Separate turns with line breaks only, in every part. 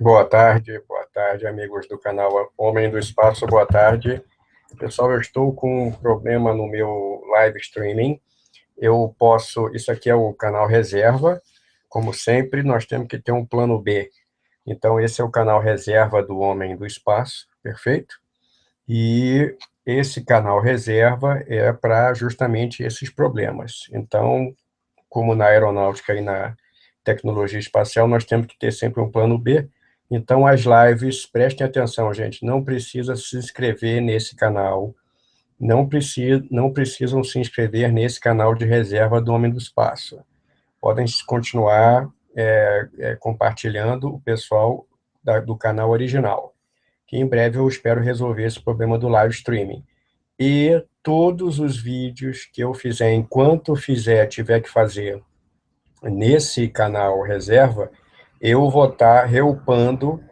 Boa tarde, amigos do canal Homem do Espaço, boa tarde. Pessoal, eu estou com um problema no meu live streaming. Isso aqui é o canal reserva, como sempre, nós temos que ter um plano B. Então, esse é o canal reserva do Homem do Espaço, perfeito? E esse canal reserva é para justamente esses problemas. Então, como na aeronáutica e na tecnologia espacial, nós temos que ter sempre um plano B. Então, as lives, prestem atenção, gente, não precisa se inscrever nesse canal, não precisam se inscrever nesse canal de reserva do Homem do Espaço. Podem continuar compartilhando o pessoal do canal original, que em breve eu espero resolver esse problema do live streaming. E todos os vídeos que eu fizer, enquanto tiver que fazer nesse canal reserva, eu vou estar reupando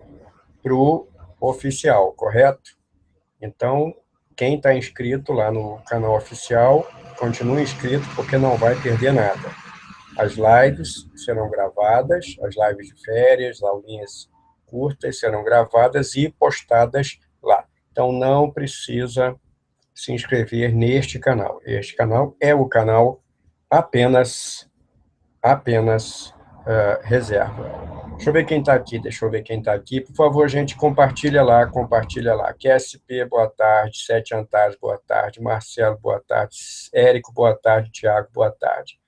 para o oficial, correto? Então, quem está inscrito lá no canal oficial, continue inscrito, porque não vai perder nada. As lives serão gravadas, as lives de férias, aulinhas curtas serão gravadas e postadas lá. Então, não precisa se inscrever neste canal. Este canal é o canal apenas reserva. Deixa eu ver quem está aqui, Por favor, gente, compartilha lá. QSP, boa tarde. Sete Antares, boa tarde. Marcelo, boa tarde. Érico, boa tarde. Tiago, boa tarde.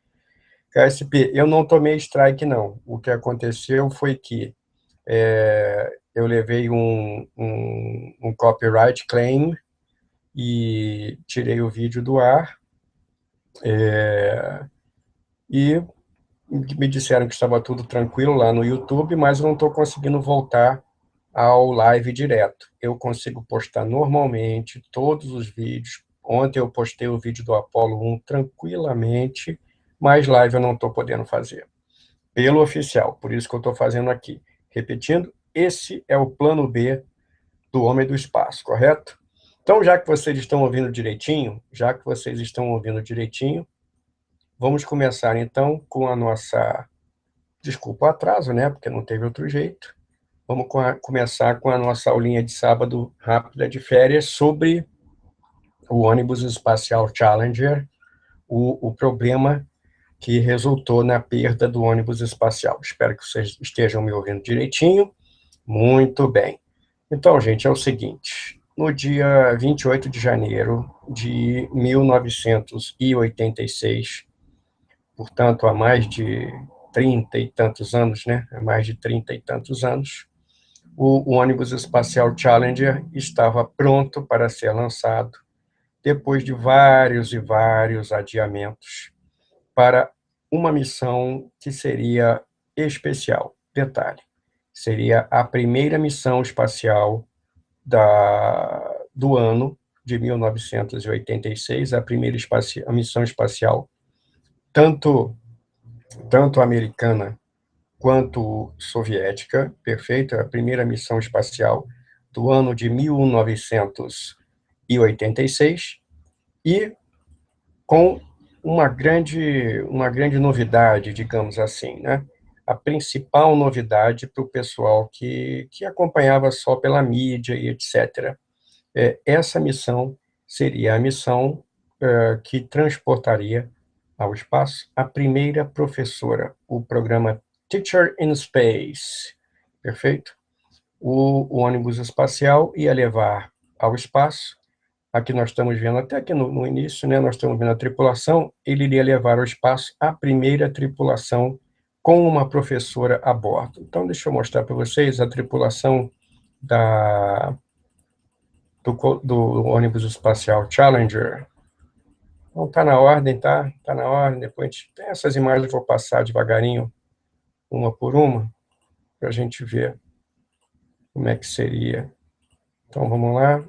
KSP, eu não tomei strike, não. O que aconteceu foi que eu levei um copyright claim e tirei o vídeo do ar, e me disseram que estava tudo tranquilo lá no YouTube, mas eu não estou conseguindo voltar ao live direto. Eu consigo postar normalmente todos os vídeos. Ontem eu postei o vídeo do Apollo 1 tranquilamente, mas live eu não estou podendo fazer. Pelo oficial, por isso que eu estou fazendo aqui. Repetindo, esse é o plano B do Homem do Espaço, correto? Então, já que vocês estão ouvindo direitinho, vamos começar, então, com a nossa... Desculpa o atraso, né? Porque não teve outro jeito. Vamos começar com a nossa aulinha de sábado rápida de férias sobre o ônibus espacial Challenger, o problema que resultou na perda do ônibus espacial. Espero que vocês estejam me ouvindo direitinho. Muito bem. Então, gente, é o seguinte. No dia 28 de janeiro de 1986, portanto, há mais de 30 e tantos anos, né? Há mais de 30 e tantos anos, o ônibus espacial Challenger estava pronto para ser lançado, depois de vários e vários adiamentos, para uma missão que seria especial. Detalhe, seria a primeira missão espacial do ano de 1986, a primeira a missão espacial, tanto americana quanto soviética, perfeito? A primeira missão espacial do ano de 1986, e com uma grande novidade, digamos assim, né? A principal novidade para o pessoal que acompanhava só pela mídia e etc. Essa missão seria a missão que transportaria ao espaço a primeira professora, o programa Teacher in Space, perfeito? O ônibus espacial ia levar ao espaço, aqui nós estamos vendo, até aqui no início, né, nós estamos vendo a tripulação, ele iria levar ao espaço a primeira tripulação com uma professora a bordo. Então, deixa eu mostrar para vocês a tripulação do ônibus espacial Challenger. Então, está na ordem, tá? Está na ordem. Depois, essas imagens eu vou passar devagarinho, uma por uma, para a gente ver como é que seria. Então, vamos lá.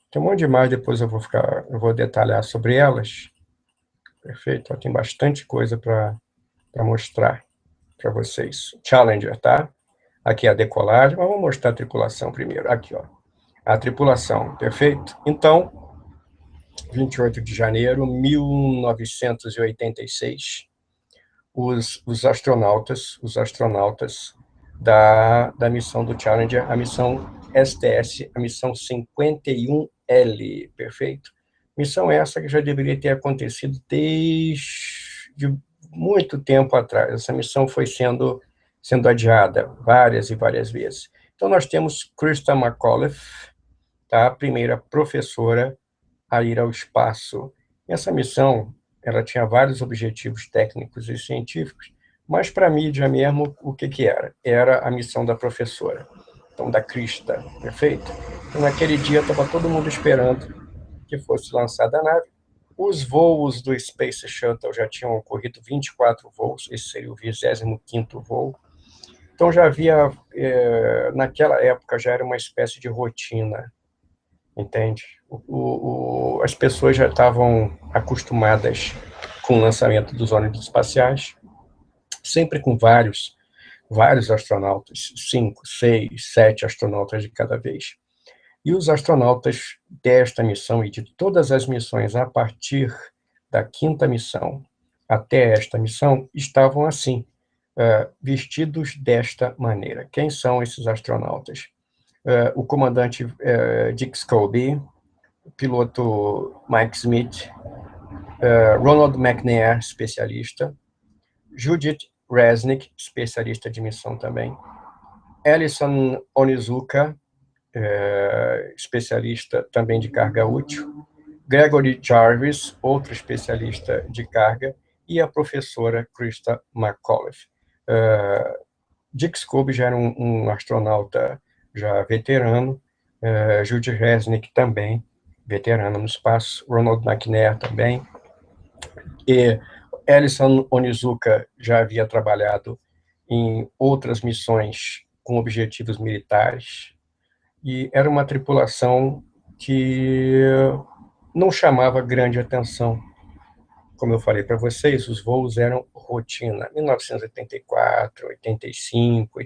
Tem um monte de imagens, depois eu vou detalhar sobre elas. Perfeito? Tem bastante coisa para mostrar para vocês. Challenger, tá? Aqui a decolagem, mas vamos mostrar a tripulação primeiro. Aqui, ó. A tripulação, perfeito? Então, 28 de janeiro de 1986, os astronautas da missão do Challenger, a missão STS, a missão 51L, perfeito? Missão essa que já deveria ter acontecido desde muito tempo atrás. Essa missão foi sendo adiada várias e várias vezes. Então, nós temos Christa McAuliffe, tá? A primeira professora a ir ao espaço. Essa missão, ela tinha vários objetivos técnicos e científicos, mas para a mídia mesmo, o que era? Era a missão da professora, então da Christa, perfeito? Então, naquele dia, estava todo mundo esperando que fosse lançada a nave. Os voos do Space Shuttle já tinham ocorrido 24 voos, esse seria o 25º voo. Então já havia, naquela época, já era uma espécie de rotina, entende? As pessoas já estavam acostumadas com o lançamento dos ônibus espaciais, sempre com vários astronautas, 5, 6, 7 astronautas de cada vez. E os astronautas desta missão e de todas as missões a partir da 5ª missão até esta missão estavam assim, vestidos desta maneira. Quem são esses astronautas? O comandante Dick Scobie, o piloto Mike Smith, Ronald McNair, especialista, Judith Resnick, especialista de missão também, Alison Onizuka, especialista também de carga útil, Gregory Jarvis, outro especialista de carga, e a professora Christa McAuliffe. Dick Scobie já era um astronauta já veterano, Judy Resnick também, veterana no espaço, Ronald McNair também, e Alison Onizuka já havia trabalhado em outras missões com objetivos militares, e era uma tripulação que não chamava grande atenção. Como eu falei para vocês, os voos eram rotina. 1984, 85,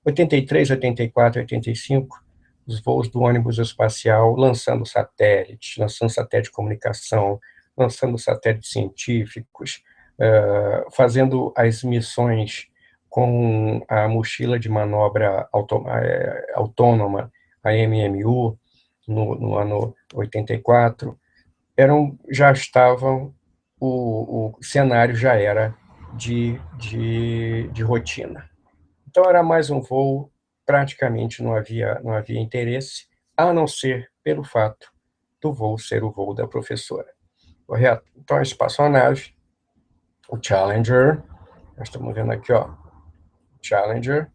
83, 84, 85, os voos do ônibus espacial, lançando satélites, lançando satélite de comunicação, lançando satélites científicos, fazendo as missões com a mochila de manobra autônoma, a MMU, no ano 84, já estavam, o cenário já era de rotina. Então, era mais um voo, praticamente não havia interesse, a não ser pelo fato do voo ser o voo da professora. Correto? Então, a espaçonave, o Challenger, nós estamos vendo aqui, ó, Challenger,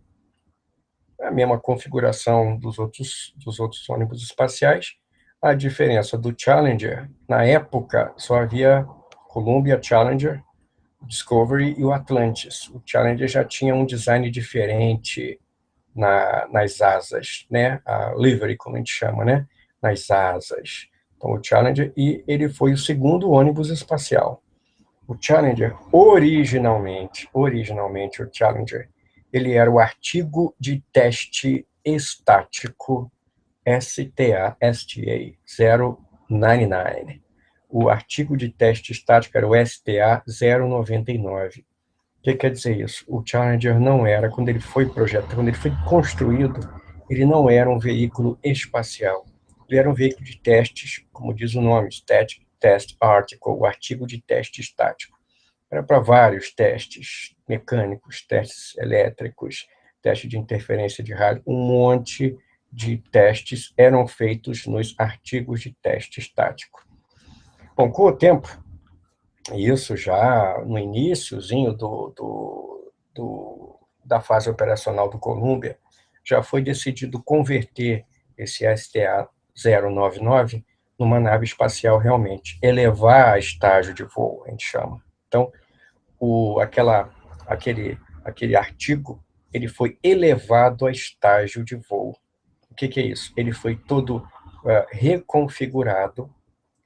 a mesma configuração dos outros ônibus espaciais. A diferença do Challenger, na época, só havia Columbia, Challenger, Discovery e o Atlantis. O Challenger já tinha um design diferente nas asas, né? A livery, como a gente chama, né? Nas asas. Então, o Challenger, e ele foi o segundo ônibus espacial. O Challenger, originalmente o Challenger, ele era o artigo de teste estático STA 099. O artigo de teste estático era o STA 099. O que quer dizer isso? O Challenger não era, quando ele foi projetado, quando ele foi construído, ele não era um veículo espacial. Ele era um veículo de testes, como diz o nome, Static Test Article, o artigo de teste estático. Era para vários testes mecânicos, testes elétricos, teste de interferência de rádio, um monte de testes eram feitos nos artigos de teste estático. Bom, com o tempo, isso já no iniciozinho da fase operacional do Columbia, já foi decidido converter esse STA 099 numa nave espacial realmente, elevar a estágio de voo, a gente chama. Então, aquele artigo, ele foi elevado a estágio de voo. O que é isso? Ele foi todo reconfigurado,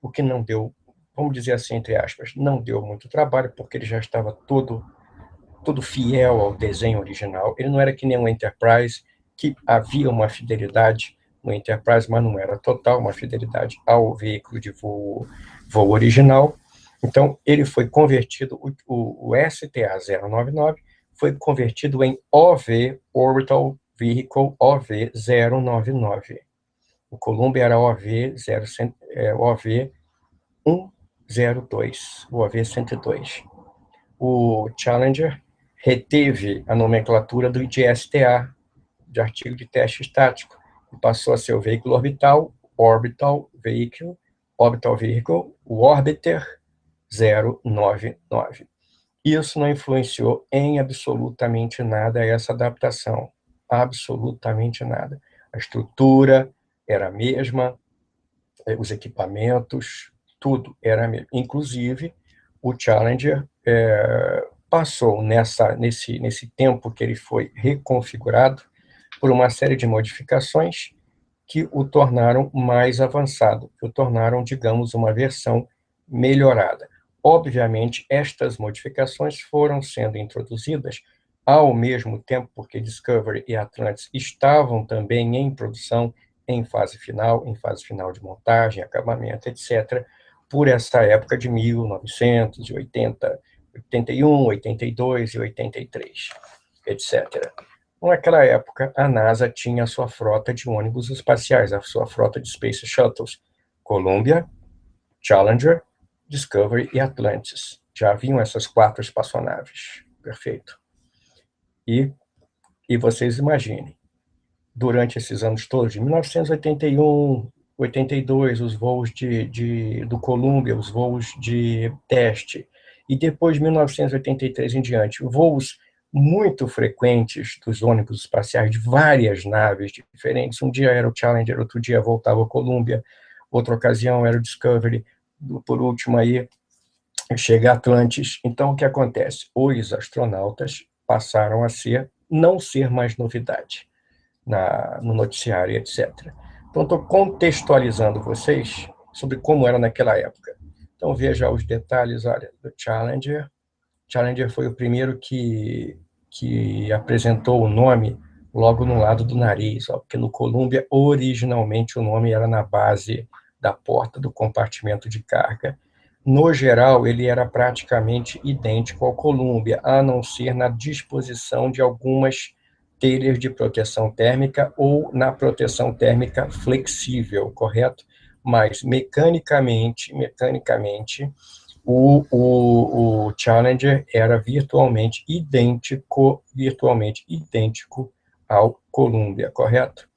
o que não deu, vamos dizer assim, entre aspas, não deu muito trabalho, porque ele já estava todo fiel ao desenho original. Ele não era que nem um Enterprise, que havia uma fidelidade no Enterprise, mas não era total, uma fidelidade ao veículo de voo original. Então, ele foi convertido, o STA 099 foi convertido em OV, Orbital Vehicle OV-099. O Columbia era OV-102, o OV-102. O Challenger reteve a nomenclatura do IDSTA, de artigo de teste estático, e passou a ser o veículo orbital, Orbital Vehicle, o Orbiter 099. Isso não influenciou em absolutamente nada essa adaptação, absolutamente nada. A estrutura era a mesma, os equipamentos, tudo era a mesma. Inclusive, o Challenger passou nesse tempo que ele foi reconfigurado por uma série de modificações que o tornaram mais avançado, que o tornaram, digamos, uma versão melhorada. Obviamente, estas modificações foram sendo introduzidas ao mesmo tempo, porque Discovery e Atlantis estavam também em produção, em fase final de montagem, acabamento, etc., por essa época de 1980, 81, 82 e 83, etc. Naquela época, a NASA tinha a sua frota de ônibus espaciais, a sua frota de Space Shuttles, Columbia, Challenger, Discovery e Atlantis. Já haviam essas 4 espaçonaves. Perfeito. E vocês imaginem, durante esses anos todos, de 1981, 82, os voos do Columbia, os voos de teste, e depois de 1983 em diante, voos muito frequentes dos ônibus espaciais de várias naves diferentes. Um dia era o Challenger, outro dia voltava o Columbia, outra ocasião era o Discovery, por último aí chega Atlantis. Então, o que acontece? Os astronautas passaram a não ser mais novidade no noticiário, etc. Então, estou contextualizando vocês sobre como era naquela época. Então, veja os detalhes, olha, do Challenger. Challenger foi o primeiro que apresentou o nome logo no lado do nariz, porque no Columbia, originalmente, o nome era na base da porta do compartimento de carga. No geral, ele era praticamente idêntico ao Columbia, a não ser na disposição de algumas telhas de proteção térmica ou na proteção térmica flexível, correto? Mas, mecanicamente, o Challenger era virtualmente idêntico ao Columbia, correto?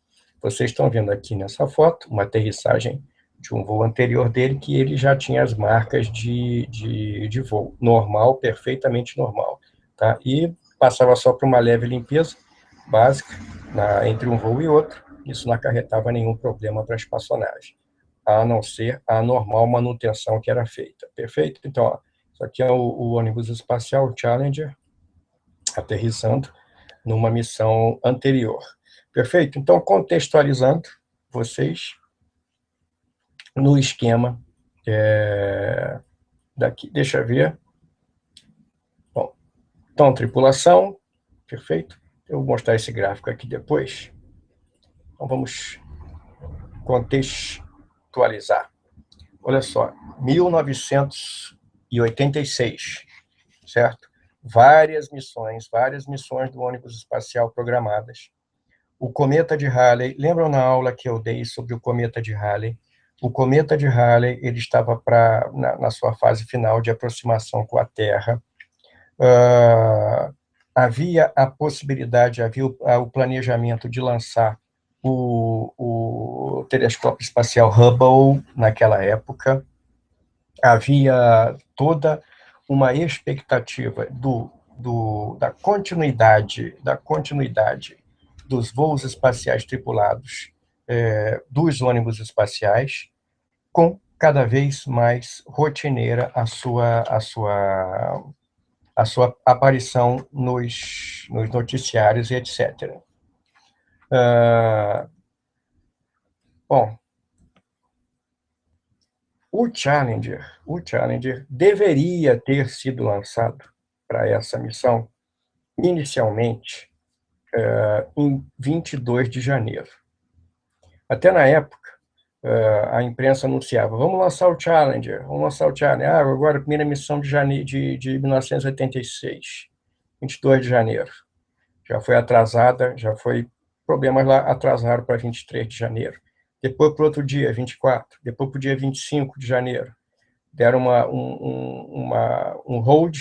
Vocês estão vendo aqui nessa foto uma aterrissagem de um voo anterior dele, que ele já tinha as marcas de voo normal, perfeitamente normal, tá? E passava só por uma leve limpeza básica entre um voo e outro. Isso não acarretava nenhum problema para a espaçonave, a não ser a normal manutenção que era feita. Perfeito? Então, ó, isso aqui é o ônibus espacial Challenger, aterrissando numa missão anterior. Perfeito? Então, contextualizando vocês no esquema daqui, deixa eu ver. Bom, então, tripulação, perfeito? Eu vou mostrar esse gráfico aqui depois. Então, vamos contextualizar. Olha só, 1986, certo? Várias missões do ônibus espacial programadas. O cometa de Halley, lembram na aula que eu dei sobre o cometa de Halley? O cometa de Halley, ele estava na sua fase final de aproximação com a Terra. Havia a possibilidade, havia o planejamento de lançar o telescópio espacial Hubble naquela época. Havia toda uma expectativa da continuidade dos voos espaciais tripulados dos ônibus espaciais, com cada vez mais rotineira a sua aparição nos noticiários e etc. Bom, o Challenger deveria ter sido lançado para essa missão inicialmente em 22 de janeiro. Até na época, a imprensa anunciava, vamos lançar o Challenger. Agora a primeira missão de 1986. 22 de janeiro. Já foi atrasada, já foi problemas lá, atrasaram para 23 de janeiro. Depois para o outro dia, 24. Depois para o dia 25 de janeiro. Deram um hold,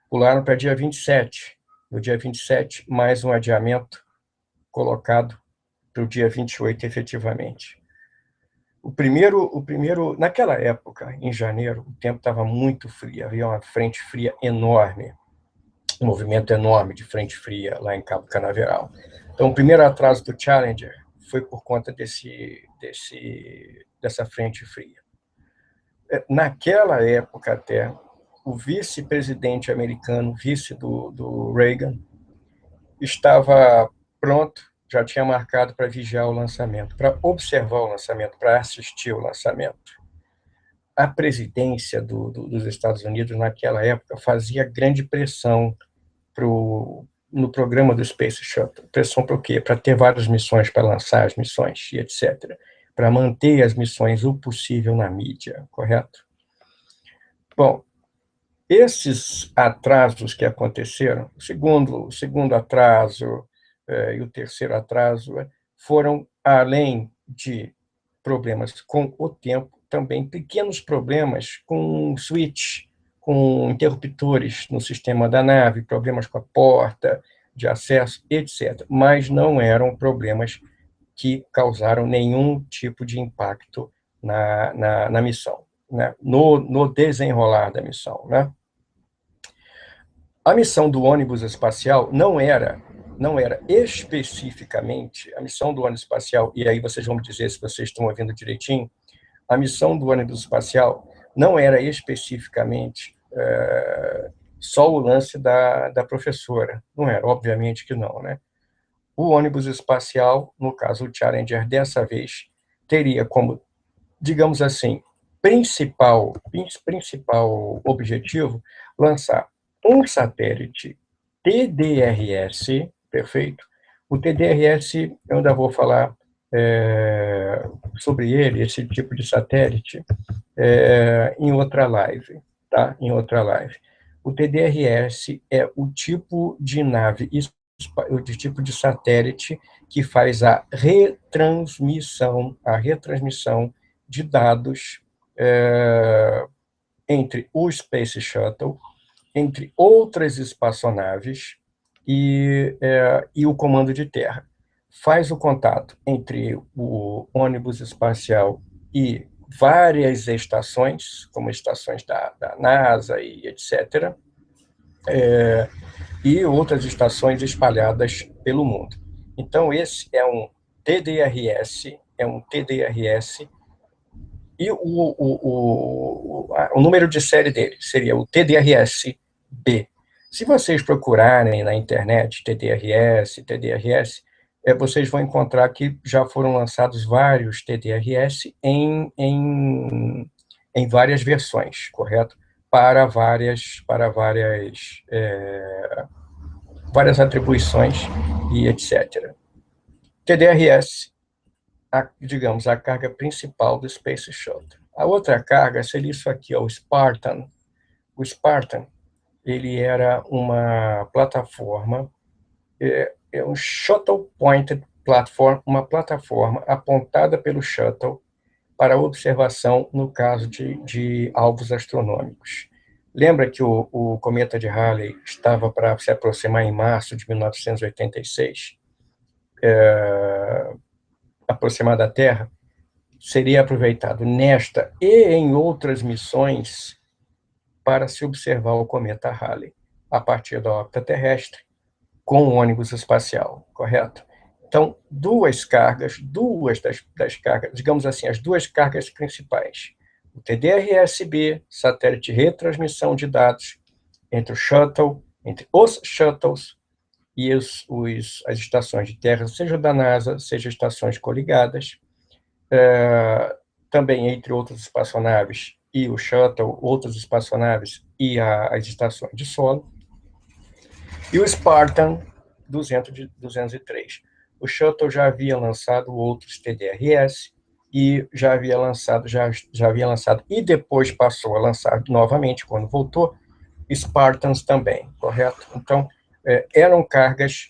pularam para dia 27. No dia 27, mais um adiamento colocado para o dia 28, efetivamente. Naquela época, em janeiro, o tempo estava muito frio, havia uma frente fria enorme, um movimento enorme de frente fria lá em Cabo Canaveral. Então, o primeiro atraso do Challenger foi por conta dessa frente fria. Naquela época até, o vice-presidente americano, vice do Reagan, estava pronto, já tinha marcado para vigiar o lançamento, para observar o lançamento, para assistir o lançamento. A presidência dos Estados Unidos, naquela época, fazia grande pressão no programa do Space Shuttle. Pressão para o quê? Para ter várias missões, para lançar as missões, e etc. Para manter as missões o possível na mídia, correto? Bom, esses atrasos que aconteceram, o segundo atraso e o terceiro atraso, foram, além de problemas com o tempo, também pequenos problemas com switch, com interruptores no sistema da nave, problemas com a porta de acesso, etc. Mas não eram problemas que causaram nenhum tipo de impacto na missão, né? No desenrolar da missão, né? A missão do ônibus espacial não era especificamente a missão do ônibus espacial, e aí vocês vão me dizer se vocês estão ouvindo direitinho, a missão do ônibus espacial não era especificamente só o lance da professora, não era, obviamente que não, né? O ônibus espacial, no caso o Challenger, dessa vez, teria como, digamos assim, principal objetivo lançar um satélite TDRS, perfeito? O TDRS, eu ainda vou falar sobre ele, esse tipo de satélite, em outra live, tá? Em outra live. O TDRS é o tipo de nave, o tipo de satélite que faz a retransmissão de dados entre o Space Shuttle, entre outras espaçonaves e o comando de terra. Faz o contato entre o ônibus espacial e várias estações, como estações da NASA e etc., e outras estações espalhadas pelo mundo. Então, esse é um TDRS, e o número de série dele seria o TDRS-B. Se vocês procurarem na internet TDRS, vocês vão encontrar que já foram lançados vários TDRS em várias versões, correto? Para várias atribuições e etc. TDRS, digamos, a carga principal do Space Shuttle. A outra carga seria isso aqui, o Spartan. O Spartan, ele era uma plataforma, um Shuttle Pointed Platform, uma plataforma apontada pelo Shuttle para observação no caso de alvos astronômicos. Lembra que o cometa de Halley estava para se aproximar em março de 1986? Aproximar da Terra? Seria aproveitado nesta e em outras missões para se observar o cometa Halley a partir da órbita terrestre com o ônibus espacial, correto? Então, duas das cargas, digamos assim, as duas cargas principais. O TDRS-B, satélite de retransmissão de dados entre os shuttles e as estações de terra, seja da NASA, seja estações coligadas, também entre outras espaçonaves e o shuttle, outras espaçonaves e as estações de solo, e o Spartan 203. O shuttle já havia lançado outros TDRS e já havia lançado e depois passou a lançar novamente quando voltou Spartans também, correto? Então eram cargas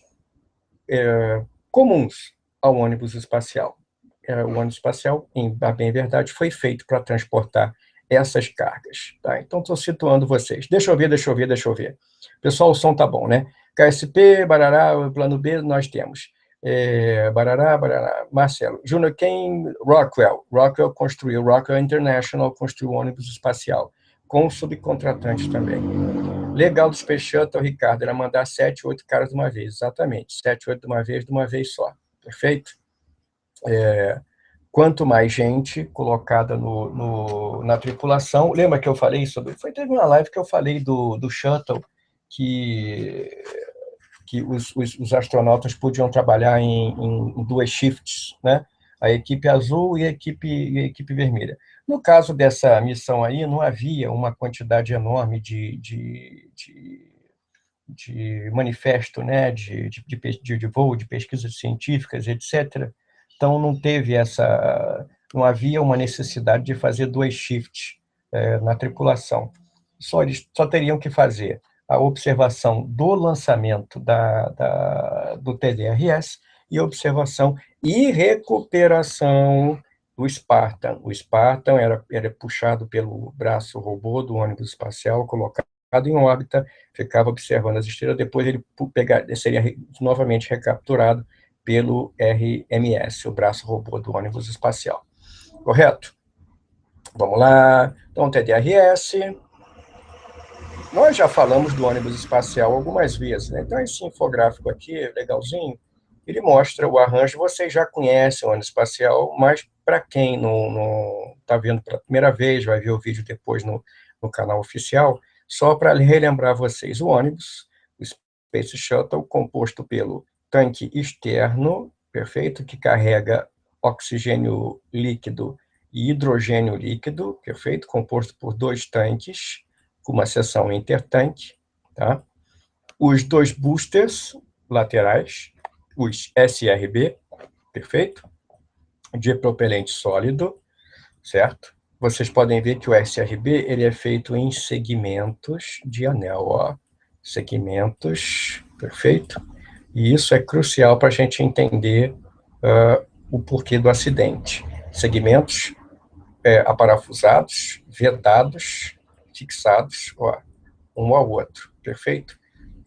comuns ao ônibus espacial. O ônibus espacial, a bem verdade, foi feito para transportar essas cargas. Tá? Então, estou situando vocês. Deixa eu ver. Pessoal, o som tá bom, né? KSP, Barará, plano B, nós temos. Barará, Marcelo. Júnior Ken, Rockwell. Rockwell International construiu ônibus espacial, com subcontratantes também. Legal do Space Shuttle, Ricardo, era mandar 7, 8 caras de uma vez, exatamente. 7, 8 de uma vez só. Perfeito? Quanto mais gente colocada na tripulação, lembra que eu falei sobre... Teve uma live que eu falei do shuttle, que os astronautas podiam trabalhar em duas shifts, né? A equipe azul e a equipe vermelha. No caso dessa missão aí, não havia uma quantidade enorme de manifesto, né, de voo, de pesquisas científicas, etc. Então, não havia uma necessidade de fazer duas shifts na tripulação. Eles só teriam que fazer a observação do lançamento do TDRS e observação e recuperação do Spartan. O Spartan era puxado pelo braço robô do ônibus espacial, colocado em órbita, ficava observando as estrelas, depois ele seria novamente recapturado pelo RMS, o braço robô do ônibus espacial. Correto? Vamos lá. Então, TDRS. Nós já falamos do ônibus espacial algumas vezes, né? Então, esse infográfico aqui, legalzinho, ele mostra o arranjo. Vocês já conhecem o ônibus espacial, mas para quem não está vendo pela primeira vez, vai ver o vídeo depois no canal oficial, só para relembrar vocês, o ônibus, o Space Shuttle, composto pelo tanque externo, perfeito, que carrega oxigênio líquido e hidrogênio líquido, perfeito, composto por 2 tanques, com uma seção intertanque, tá? Os 2 boosters laterais, os SRB, perfeito, de propelente sólido, certo? Vocês podem ver que o SRB ele é feito em segmentos de anel, ó, segmentos, perfeito? E isso é crucial para a gente entender o porquê do acidente. Segmentos aparafusados, vedados, fixados, ó, um ao outro, perfeito?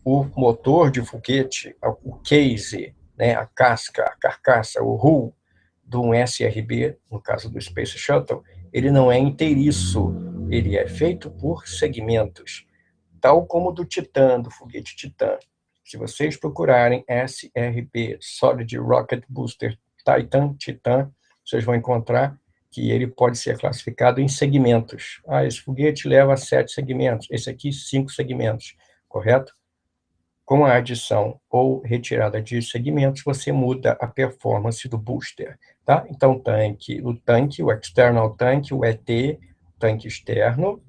O motor de foguete, o case, né, a casca, a carcaça, o hull de um SRB, no caso do Space Shuttle, ele não é inteiriço, ele é feito por segmentos, tal como do Titan, do foguete Titan. Se vocês procurarem SRB, Solid Rocket Booster Titan, vocês vão encontrar que ele pode ser classificado em segmentos. Esse foguete leva 7 segmentos, esse aqui 5 segmentos, correto? Com a adição ou retirada de segmentos, você muda a performance do booster, tá? Então, o external tank, o ET, tanque externo,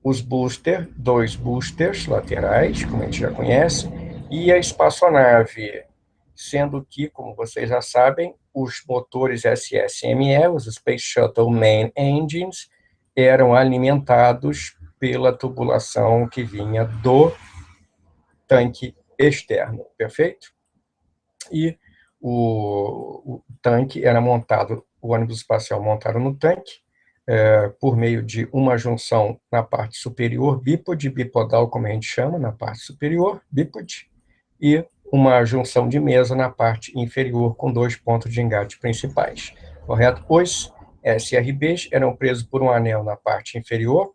os 2 boosters laterais, como a gente já conhece, e a espaçonave, sendo que, como vocês já sabem, os motores SSME, os Space Shuttle Main Engines, eram alimentados pela tubulação que vinha do tanque externo, perfeito? E o tanque era montado, o ônibus espacial montado no tanque, por meio de uma junção na parte superior, bípode, bipodal, como a gente chama, na parte superior, bípode, e uma junção de mesa na parte inferior, com 2 pontos de engate principais, correto? Os SRBs eram presos por um anel na parte inferior,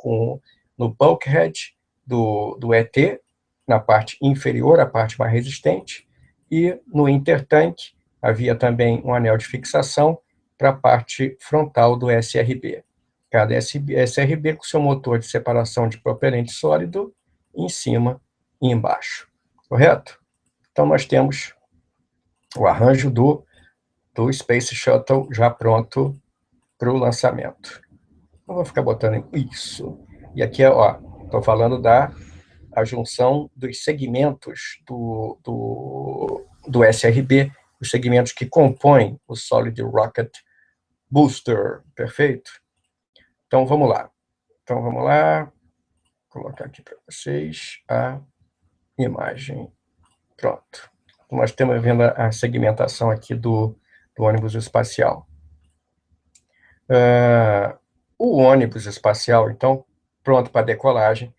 no bulkhead do ET, na parte inferior, a parte mais resistente, e no intertanque havia também um anel de fixação para a parte frontal do SRB. Cada SRB com seu motor de separação de propelente sólido em cima e embaixo, correto? Então, nós temos o arranjo do Space Shuttle já pronto para o lançamento. Eu vou ficar botando isso. E aqui, estou falando da junção dos segmentos do SRB, os segmentos que compõem o Solid Rocket Booster, perfeito? Então, vamos lá. Vou colocar aqui para vocês a imagem Pronto. Nós estamos vendo a segmentação aqui do ônibus espacial. O ônibus espacial, então, pronto para decolagem.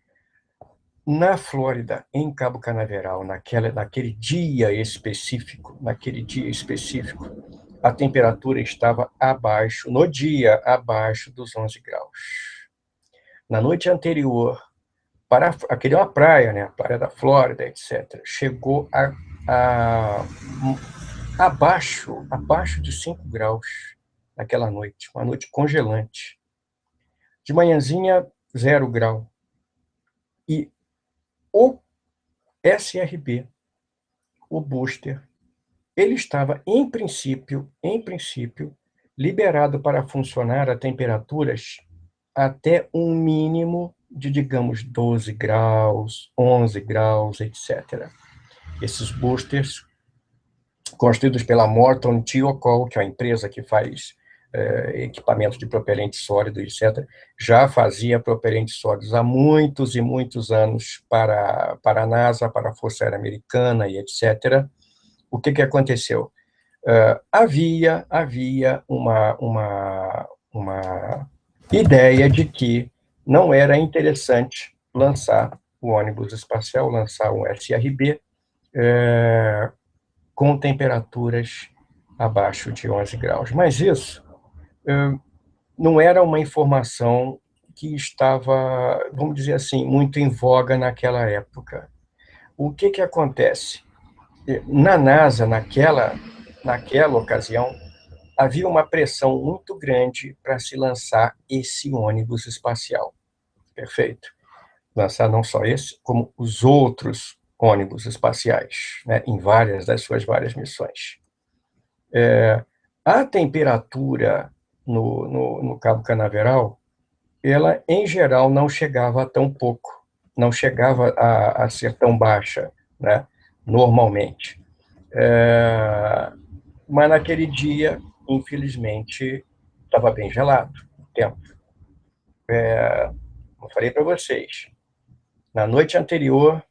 Na Flórida, em Cabo Canaveral, naquele dia específico, a temperatura estava abaixo, no dia, abaixo dos 11 graus. Na noite anterior, aquele é uma praia, né? A praia da Flórida, etc. Chegou abaixo de 5 graus naquela noite, uma noite congelante. De manhãzinha, 0 grau. E o SRB, o booster, ele estava, em princípio, liberado para funcionar a temperaturas até um mínimo de, digamos, 12 graus, 11 graus, etc. Esses boosters, construídos pela Morton Thiokol, que é uma empresa que faz equipamentos de propelente sólido, etc., já fazia propelentes sólidos há muitos e muitos anos para a NASA, para a Força Aérea Americana e etc. O que aconteceu? Havia uma ideia de que não era interessante lançar o ônibus espacial, lançar um SRB, com temperaturas abaixo de 11 graus. Mas isso não era uma informação que estava, vamos dizer assim, muito em voga naquela época. O que acontece? Na NASA, naquela ocasião, havia uma pressão muito grande para se lançar esse ônibus espacial. Perfeito? Lançar não só esse, como os outros ônibus espaciais, né, em várias das suas várias missões. A temperatura no Cabo Canaveral, ela, em geral, não chegava a tão pouco, não chegava a ser tão baixa, né, normalmente. Mas naquele dia, infelizmente, estava bem gelado o tempo. Eu falei para vocês, na noite anterior,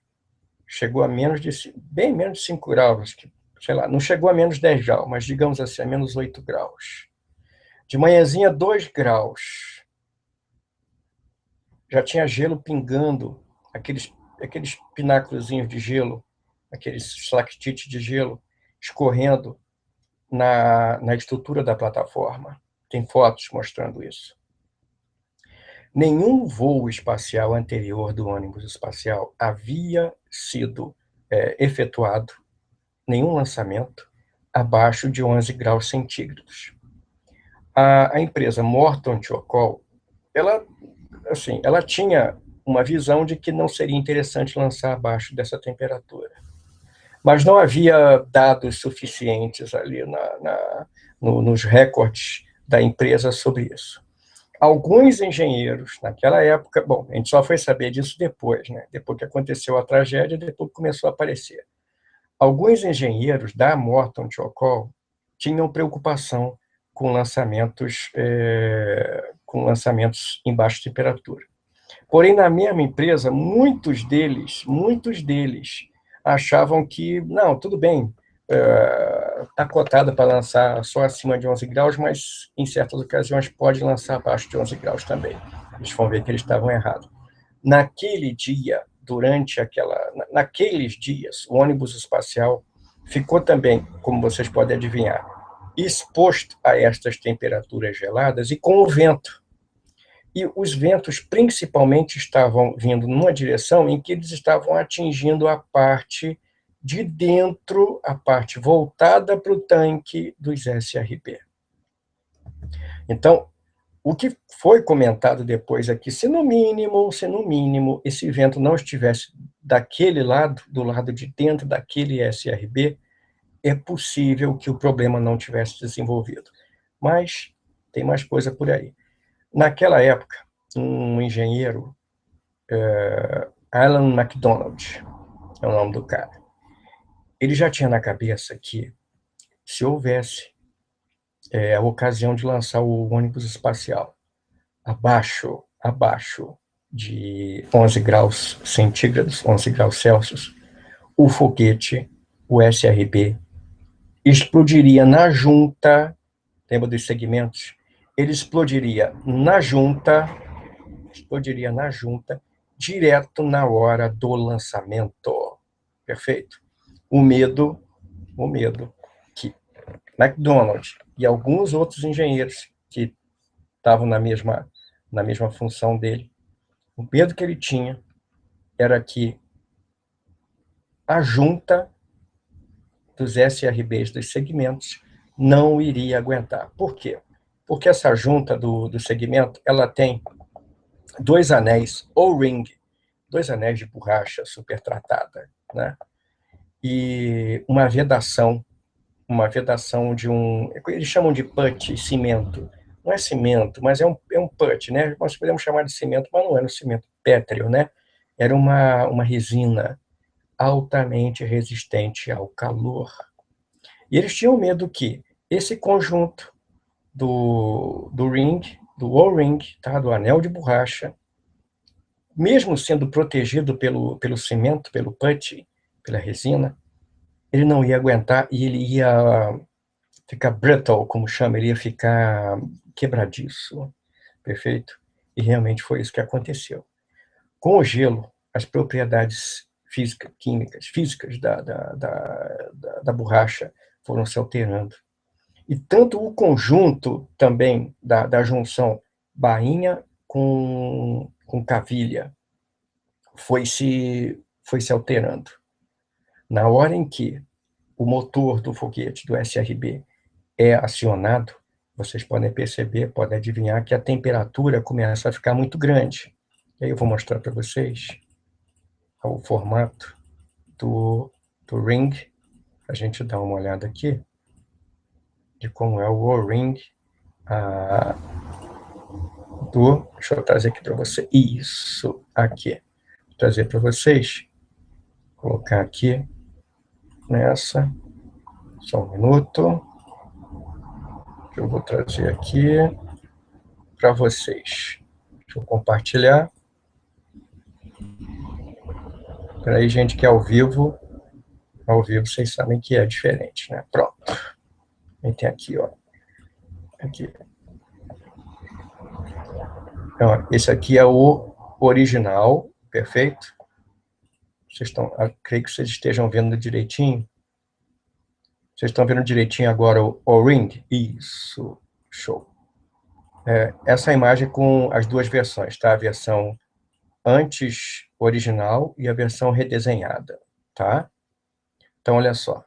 chegou a bem menos de 5 graus, sei lá, não chegou a menos 10 graus, mas digamos assim, a menos 8 graus. De manhãzinha, 2 graus. Já tinha gelo pingando, aqueles pináculozinhos de gelo, aqueles estalactites de gelo escorrendo na estrutura da plataforma. Tem fotos mostrando isso. Nenhum voo espacial anterior do ônibus espacial havia sido efetuado, nenhum lançamento, abaixo de 11 graus centígrados. A empresa Morton Thiokol, ela tinha uma visão de que não seria interessante lançar abaixo dessa temperatura. Mas não havia dados suficientes ali nos recordes da empresa sobre isso. Alguns engenheiros, naquela época, bom, a gente só foi saber disso depois, né? Depois que aconteceu a tragédia, depois começou a aparecer. Alguns engenheiros da Morton Thiokol tinham preocupação com lançamentos em baixa temperatura. Porém, na mesma empresa, muitos deles achavam que, não, tudo bem, está cotada para lançar só acima de 11 graus, mas em certas ocasiões pode lançar abaixo de 11 graus também. Eles vão ver que eles estavam errados. Naquele dia, naqueles dias, o ônibus espacial ficou também, como vocês podem adivinhar, exposto a estas temperaturas geladas e com o vento. E os ventos principalmente estavam vindo numa direção em que eles estavam atingindo a parte de dentro, a parte voltada para o tanque dos SRB. Então, o que foi comentado depois aqui, se no mínimo, esse vento não estivesse daquele lado, do lado de dentro daquele SRB, é possível que o problema não tivesse desenvolvido. Mas tem mais coisa por aí. Naquela época, um engenheiro, Alan MacDonald, é o nome do cara, ele já tinha na cabeça que, se houvesse a ocasião de lançar o ônibus espacial abaixo de 11 graus centígrados, 11 graus Celsius, o foguete o SRB explodiria na junta, lembra dos segmentos? Ele explodiria na junta, direto na hora do lançamento. Perfeito? O medo que McDonald's e alguns outros engenheiros que estavam na mesma função dele, o medo que ele tinha era que a junta dos SRBs dos segmentos não iria aguentar. Por quê? Porque essa junta do segmento, ela tem dois anéis O-ring, dois anéis de borracha super tratada, né? E uma vedação de um, eles chamam de putty, cimento. Não é cimento, mas é um putty, né? Nós podemos chamar de cimento, mas não era um cimento pétreo, né? Era uma resina altamente resistente ao calor. E eles tinham medo que esse conjunto do ring, do O-ring, tá? Do anel de borracha, mesmo sendo protegido pelo cimento, pelo putty, pela resina, ele não ia aguentar e ele ia ficar brittle, como chama, ele ia ficar quebradiço. Perfeito? E realmente foi isso que aconteceu. Com o gelo, as propriedades físicas da borracha foram se alterando. E tanto o conjunto também da junção bainha com cavilha foi se alterando. Na hora em que o motor do foguete do SRB é acionado, vocês podem perceber, podem adivinhar que a temperatura começa a ficar muito grande. E aí eu vou mostrar para vocês o formato do ring. A gente dá uma olhada aqui de como é o O-ring deixa eu trazer aqui para você. Isso, aqui. Vou trazer para vocês. Colocar aqui nessa. Só um minuto. Que eu vou trazer aqui para vocês. Deixa eu compartilhar. Espera aí, gente, que é ao vivo vocês sabem que é diferente, né? Pronto. A gente tem aqui, ó. Aqui. Então, esse aqui é o original, perfeito? Creio que vocês estejam vendo direitinho. Vocês estão vendo direitinho agora o ring? Isso, show. Essa imagem com as duas versões, tá? A versão antes original e a versão redesenhada, tá? Então, olha só.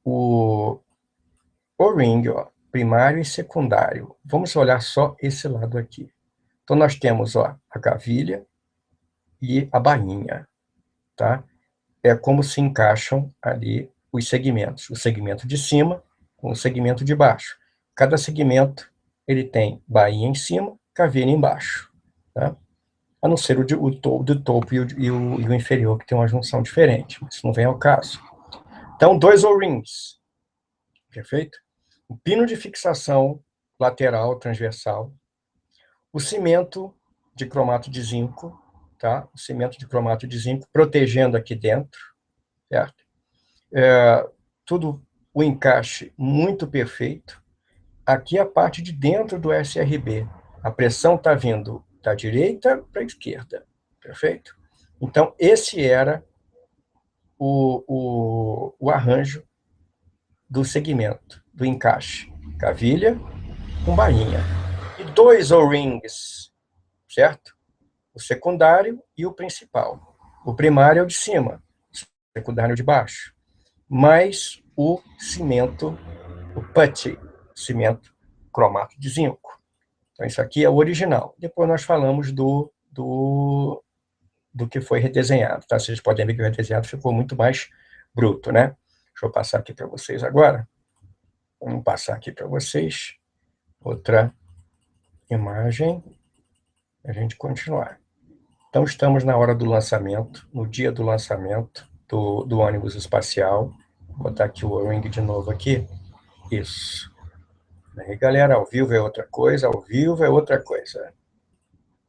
O ring, ó, primário e secundário. Vamos olhar só esse lado aqui. Então, nós temos, ó, a cavilha e a bainha, tá? É como se encaixam ali os segmentos. O segmento de cima com o segmento de baixo. Cada segmento, ele tem bainha em cima, cavilha embaixo, tá? A não ser o topo e o inferior, que tem uma junção diferente, mas isso não vem ao caso. Então, dois O-rings, perfeito? O pino de fixação lateral, transversal, o cimento de cromato de zinco, tá? O cimento de cromato de zinco protegendo aqui dentro, certo? Tudo o encaixe muito perfeito. Aqui a parte de dentro do SRB. A pressão está vindo da direita para a esquerda, perfeito? Então, esse era o arranjo do segmento, do encaixe. Cavilha com bainha. E dois O-rings, certo? O secundário e o principal. O primário é o de cima, o secundário é o de baixo. Mais o cimento, o putty, cimento cromato de zinco. Então, isso aqui é o original. Depois nós falamos do que foi redesenhado. Tá? Vocês podem ver que o redesenhado ficou muito mais bruto, né? Deixa eu passar aqui para vocês agora. Vamos passar aqui para vocês outra imagem, a gente continuar. Então, estamos na hora do lançamento, no dia do lançamento do ônibus espacial. Vou botar aqui o ring de novo aqui. Isso. Aí, galera, ao vivo é outra coisa, ao vivo é outra coisa.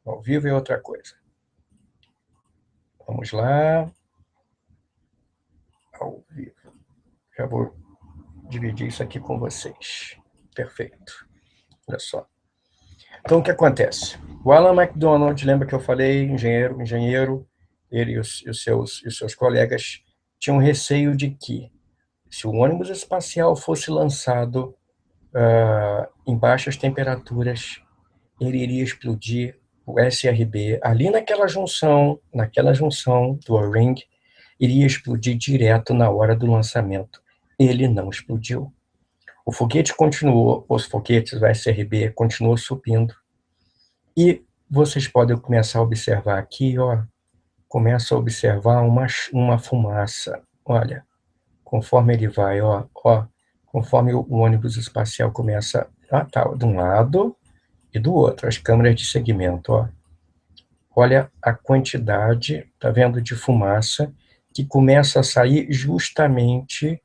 Ao vivo é outra coisa. Vamos lá. ao vivo. Já vou dividir isso aqui com vocês. Perfeito. Olha só. Então, o que acontece? O Alan MacDonald, lembra que eu falei, engenheiro, ele e os seus colegas tinham receio de que, se o ônibus espacial fosse lançado em baixas temperaturas, ele iria explodir o SRB ali naquela junção do O-Ring, iria explodir direto na hora do lançamento. Ele não explodiu. O foguete continuou, os foguetes do SRB continuou subindo. E vocês podem começar a observar aqui, ó, começa a observar uma fumaça. Olha, conforme ele vai, ó, conforme o ônibus espacial começa tá, de um lado e do outro, as câmeras de segmento, ó. Olha a quantidade, tá vendo, de fumaça que começa a sair justamente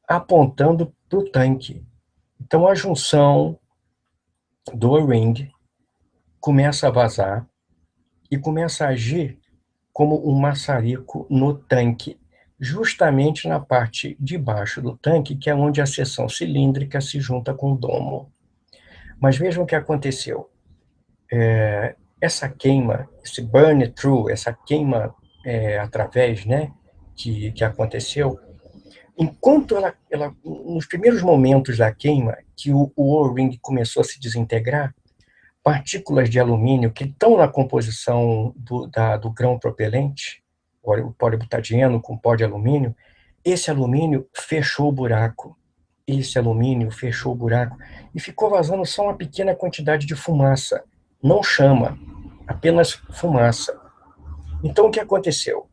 apontando para o tanque. Então, a junção do O-Ring começa a vazar e começa a agir como um maçarico no tanque, justamente na parte de baixo do tanque, que é onde a seção cilíndrica se junta com o domo. Mas vejam o que aconteceu. Essa queima, esse burn through, essa queima através, né, que aconteceu, enquanto nos primeiros momentos da queima, que o O-Ring começou a se desintegrar, partículas de alumínio que estão na composição do grão propelente, o polibutadieno com pó de alumínio, esse alumínio fechou o buraco. E ficou vazando só uma pequena quantidade de fumaça, não chama, apenas fumaça. Então, o que aconteceu?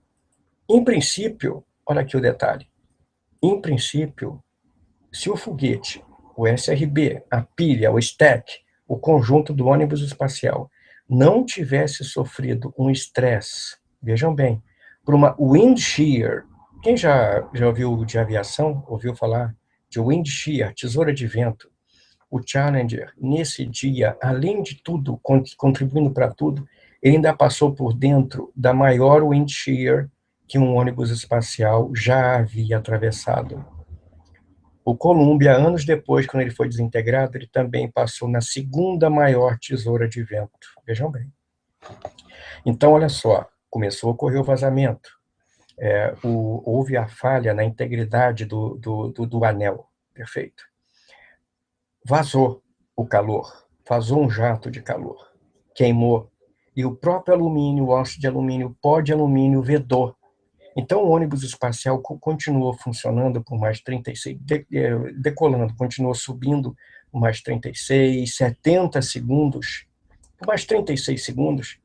Em princípio, olha aqui o detalhe, em princípio, se o foguete, o SRB, a pilha, o stack, o conjunto do ônibus espacial, não tivesse sofrido um estresse, vejam bem, por uma wind shear, quem já ouviu de aviação, ouviu falar de wind shear, tesoura de vento, o Challenger, nesse dia, além de tudo, contribuindo para tudo, ele ainda passou por dentro da maior wind shear que um ônibus espacial já havia atravessado. O Columbia, anos depois, quando ele foi desintegrado, ele também passou na segunda maior tesoura de vento. Vejam bem. Então, olha só, começou a ocorrer o vazamento. Houve a falha na integridade do anel. Perfeito. Vazou o calor, vazou um jato de calor, queimou. E o próprio alumínio, o óxido de alumínio, o pó de alumínio vedou. Então, o ônibus espacial continuou funcionando por mais 36, decolando, continuou subindo por mais 36, 70 segundos, por mais 36 segundos,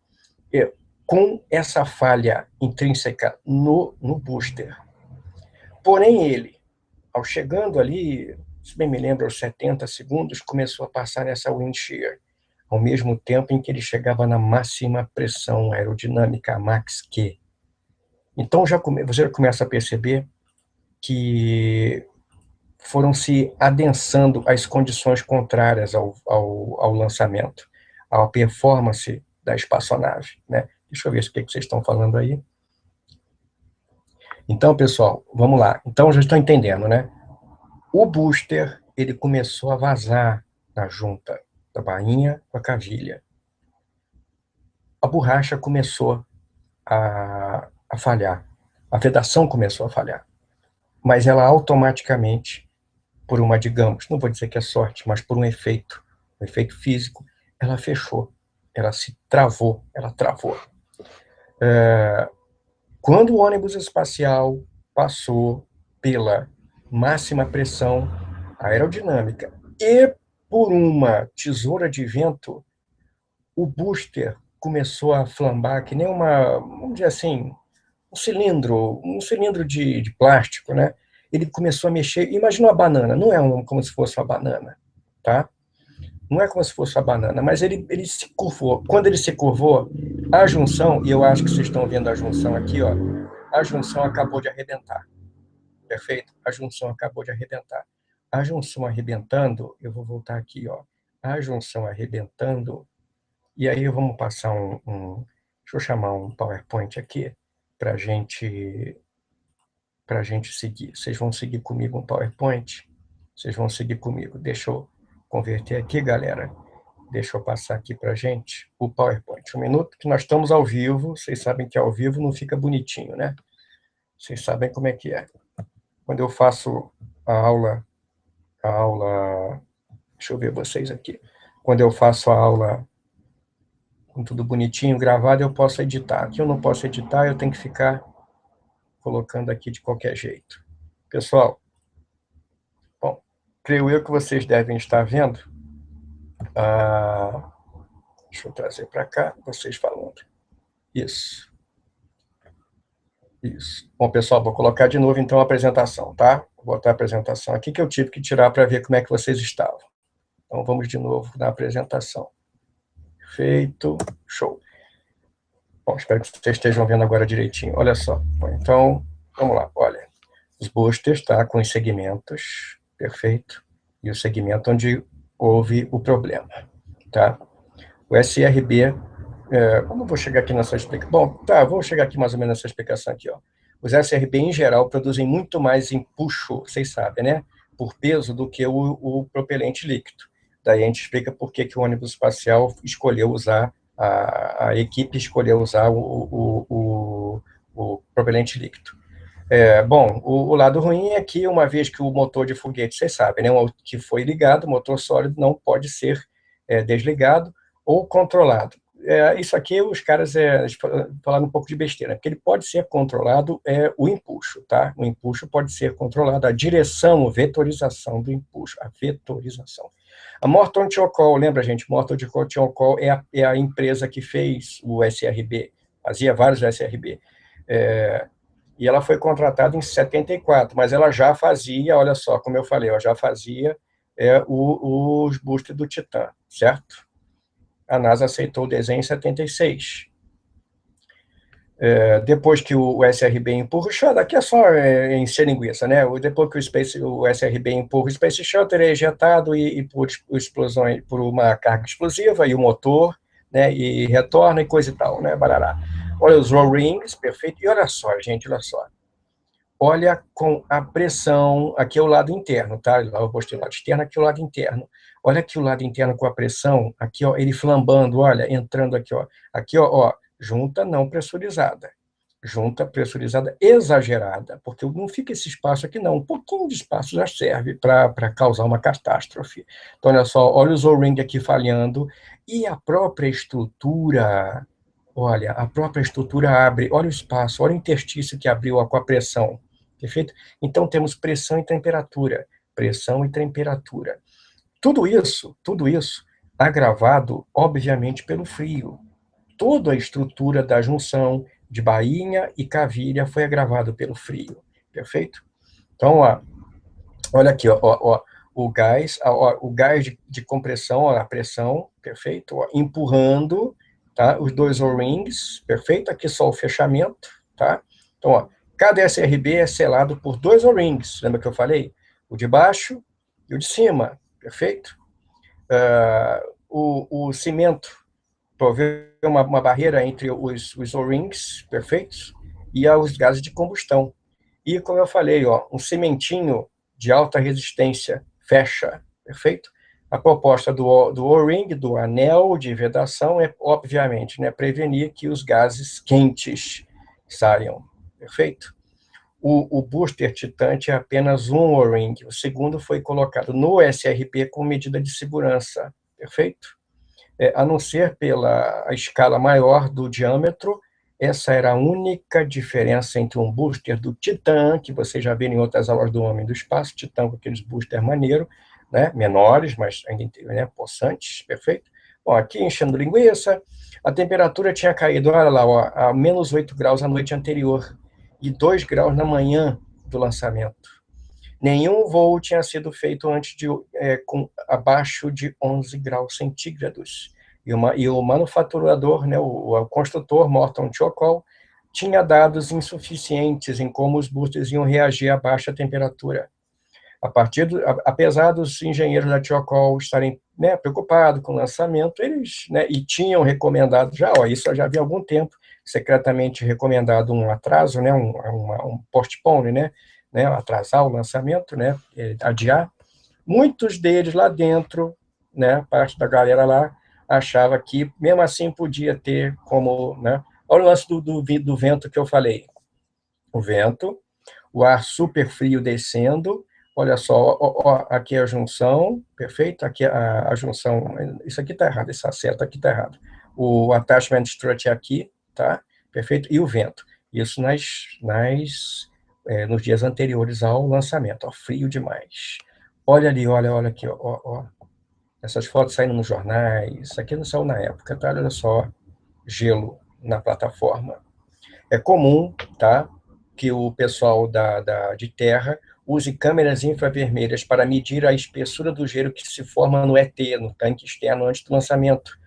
com essa falha intrínseca no booster. Porém, ele, ao chegando ali, se bem me lembro, aos 70 segundos, começou a passar nessa wind shear, ao mesmo tempo em que ele chegava na máxima pressão aerodinâmica, a Max Q. Então, você começa a perceber que foram se adensando as condições contrárias ao lançamento, à performance da espaçonave, né? Deixa eu ver o que vocês estão falando aí. Então, pessoal, vamos lá. Então, já estão entendendo, né? O booster, ele começou a vazar na junta da bainha com a cavilha. A borracha começou a falhar. A vedação começou a falhar. Mas ela automaticamente, por uma, digamos, não vou dizer que é sorte, mas por um efeito físico, ela fechou, ela se travou, ela travou. Quando o ônibus espacial passou pela máxima pressão aerodinâmica e por uma tesoura de vento, o booster começou a flambar que nem vamos dizer assim, um cilindro de plástico, né? Ele começou a mexer. Imagina uma banana, não é como se fosse uma banana, tá? Não é como se fosse uma banana, mas ele se curvou. Quando ele se curvou, a junção, e eu acho que vocês estão vendo a junção aqui, ó, a junção acabou de arrebentar. Perfeito? A junção acabou de arrebentar. A junção arrebentando, eu vou voltar aqui, ó. A junção arrebentando, e aí vamos passar deixa eu chamar um PowerPoint aqui para a gente para a gente seguir. Vocês vão seguir comigo um PowerPoint? Vocês vão seguir comigo. Deixa eu converter aqui, galera. Deixa eu passar aqui para a gente o PowerPoint. Um minuto, que nós estamos ao vivo. Vocês sabem que ao vivo não fica bonitinho, né? Vocês sabem como é que é. Quando eu faço a aula... Deixa eu ver vocês aqui. Quando eu faço a aula com tudo bonitinho, gravado, eu posso editar. Aqui eu não posso editar, eu tenho que ficar colocando aqui de qualquer jeito. Pessoal, bom, creio eu que vocês devem estar vendo. Deixa eu trazer para cá, vocês falando. Isso. Isso. Bom, pessoal, vou colocar de novo, então, a apresentação, tá? Vou botar a apresentação aqui, que eu tive que tirar para ver como é que vocês estavam. Então, vamos de novo na apresentação. Perfeito. Show. Bom, espero que vocês estejam vendo agora direitinho. Olha só. Bom, então, vamos lá. Olha, os boosters, tá? Com os segmentos. Perfeito. E o segmento onde houve o problema, tá? O SRB... eu não vou chegar aqui nessa explicação. Bom, tá, vou chegar aqui mais ou menos nessa explicação aqui, ó. Os SRB, em geral, produzem muito mais empuxo, vocês sabem, né? Por peso do que o propelente líquido. Daí a gente explica por que o ônibus espacial escolheu usar, a equipe escolheu usar o propelente líquido. Bom, o lado ruim é que, uma vez que o motor de foguete, vocês sabem, né? Que foi ligado, o motor sólido não pode ser desligado ou controlado. Isso aqui os caras falaram um pouco de besteira, porque ele pode ser controlado, o empuxo, tá? O empuxo pode ser controlado, a direção, a vetorização do empuxo, a vetorização. A Morton Thiokol, lembra, gente? Morton Thiokol é a empresa que fez o SRB, fazia vários SRB. E ela foi contratada em 74, mas ela já fazia, olha só, como eu falei, ela já fazia os boosters do Titan, certo? A NASA aceitou o desenho em 76. Depois que o SRB empurra, daqui é só encher linguiça, né? Depois que o SRB empurra o Space Shuttle, é ejetado e por explosões, por uma carga explosiva e o motor, né? E retorna e coisa e tal, né? Barará. Olha os roll rings, perfeito. E olha só, gente, olha só. Olha com a pressão, aqui é o lado interno, tá? Eu postei o lado externo, aqui é o lado interno. Olha aqui o lado interno com a pressão, aqui, ó, ele flambando, olha, entrando aqui, ó, junta não pressurizada. Junta pressurizada exagerada, porque não fica esse espaço aqui, não. Um pouquinho de espaço já serve para causar uma catástrofe. Então, olha só, olha os O-ring aqui falhando, e a própria estrutura, olha, a própria estrutura abre, olha o espaço, olha o interstício que abriu com a pressão. Perfeito? Então, temos pressão e temperatura. Pressão e temperatura. Tudo isso agravado, obviamente, pelo frio. Toda a estrutura da junção de bainha e cavilha foi agravado pelo frio. Perfeito? Então, olha aqui, ó, o gás de compressão, ó, a pressão, perfeito? Ó, empurrando, tá? Os dois O-rings, perfeito? Aqui só o fechamento, tá? Então, ó, cada SRB é selado por dois O-rings, lembra que eu falei? O de baixo e o de cima, perfeito? O cimento provê uma barreira entre os O-rings perfeitos e os gases de combustão. E, como eu falei, ó, um cimentinho de alta resistência fecha, perfeito? A proposta do O-ring, do anel de vedação, é, obviamente, né, prevenir que os gases quentes saiam, perfeito? O booster Titan é apenas um O-ring, o segundo foi colocado no SRB como medida de segurança, perfeito? A não ser pela escala maior do diâmetro, essa era a única diferença entre um booster do Titan, que você já viu em outras aulas do Homem do Espaço, Titan com aqueles boosters maneiros, né, menores, mas ainda, né, possantes, perfeito? Bom, aqui enchendo linguiça, a temperatura tinha caído, olha lá, ó, a menos 8 graus a noite anterior, e 2 graus na manhã do lançamento. Nenhum voo tinha sido feito antes com abaixo de 11 graus centígrados. E o manufaturador, né, o construtor, Morton Thiokol, tinha dados insuficientes em como os boosters iam reagir a baixa temperatura. Apesar dos engenheiros da Thiokol estarem, né, preocupados com o lançamento, eles, né, e tinham recomendado já, isso já havia algum tempo, secretamente recomendado um atraso, né, um postpone, né, atrasar o lançamento, né, adiar. Muitos deles lá dentro, né, parte da galera lá, achava que, mesmo assim, podia ter como, né, olha o lance do vento que eu falei. O vento, o ar super frio descendo, olha só, ó, aqui é a junção, perfeito? Aqui a junção, isso aqui está errado, essa seta aqui está errado. O attachment strut é aqui, tá? Perfeito? E o vento. Isso nos dias anteriores ao lançamento, ó, frio demais. Olha ali, olha aqui, ó. Essas fotos saindo nos jornais, isso aqui não saiu na época, tá? Olha só, gelo na plataforma. É comum, tá, que o pessoal de terra use câmeras infravermelhas para medir a espessura do gelo que se forma no ET, no tanque externo, antes do lançamento.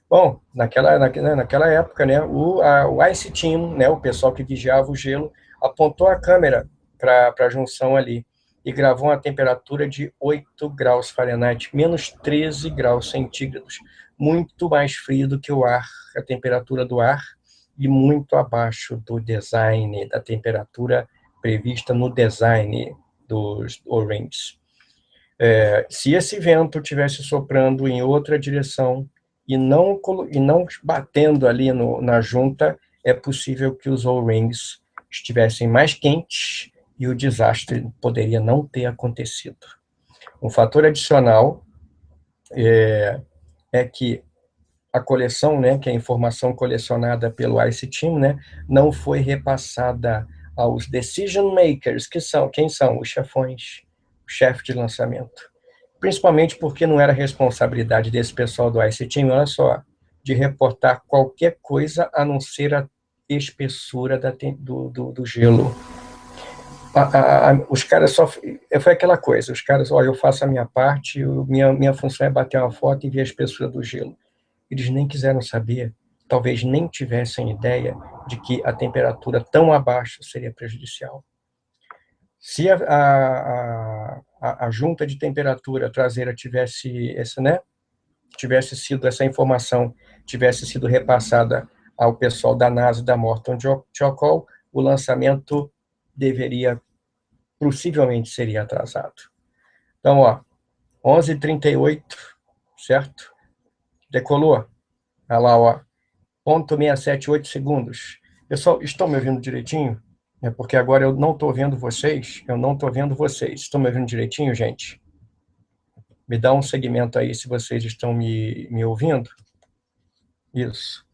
Bom, naquela época, né, o Ice Team, né, o pessoal que vigiava o gelo, apontou a câmera para a junção ali e gravou uma temperatura de 8 graus Fahrenheit, menos 13 graus centígrados, muito mais frio do que o ar, a temperatura do ar, e muito abaixo do design, da temperatura prevista no design dos O-rings. Se esse vento tivesse soprando em outra direção e não batendo ali na junta, é possível que os O-rings estivessem mais quentes e o desastre poderia não ter acontecido. Um fator adicional é que a coleção, né, que é a informação colecionada pelo ICE Team, né, não foi repassada aos decision makers, quem são os chefões, o chefe de lançamento. Principalmente porque não era responsabilidade desse pessoal do ICE Team, olha só, de reportar qualquer coisa a não ser a espessura do gelo. Os caras só... Foi aquela coisa, os caras, olha, eu faço a minha parte, minha função é bater uma foto e ver a espessura do gelo. Eles nem quiseram saber, talvez nem tivessem ideia de que a temperatura tão abaixo seria prejudicial. Se a junta de temperatura traseira tivesse sido essa informação, tivesse sido repassada ao pessoal da NASA e da Morton Chocol, o lançamento possivelmente seria atrasado. Então, ó, 11h38, certo? Decolou? Olha lá, ó, 0,678 segundos. Pessoal, estão me ouvindo direitinho? É porque agora eu não estou vendo vocês, Estão me ouvindo direitinho, gente? Me dá um segmento aí se vocês estão me ouvindo. Isso.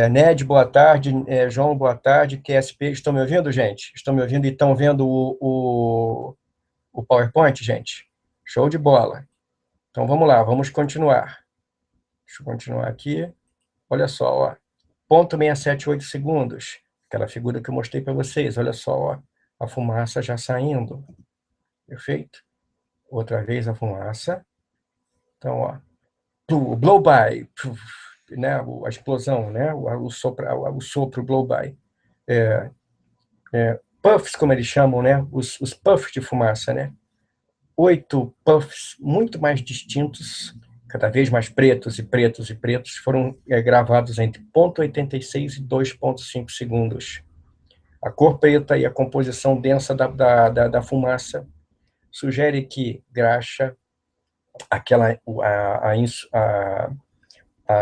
Ned, boa tarde. João, boa tarde. QSP, estão me ouvindo, gente? Estão me ouvindo e estão vendo o PowerPoint, gente? Show de bola. Então, vamos lá, vamos continuar. Deixa eu continuar aqui. Olha só, ó. 0,678 segundos. Aquela figura que eu mostrei para vocês. Olha só, ó, a fumaça já saindo. Perfeito? Outra vez a fumaça. Então, ó, o blow-by, né, a explosão, né, o sopro blow-by. Puffs, como eles chamam, né, os puffs de fumaça, né? 8 puffs muito mais distintos, cada vez mais pretos e pretos e pretos, foram gravados entre 0,86 e 2,5 segundos. A cor preta e a composição densa da fumaça sugere que graxa, a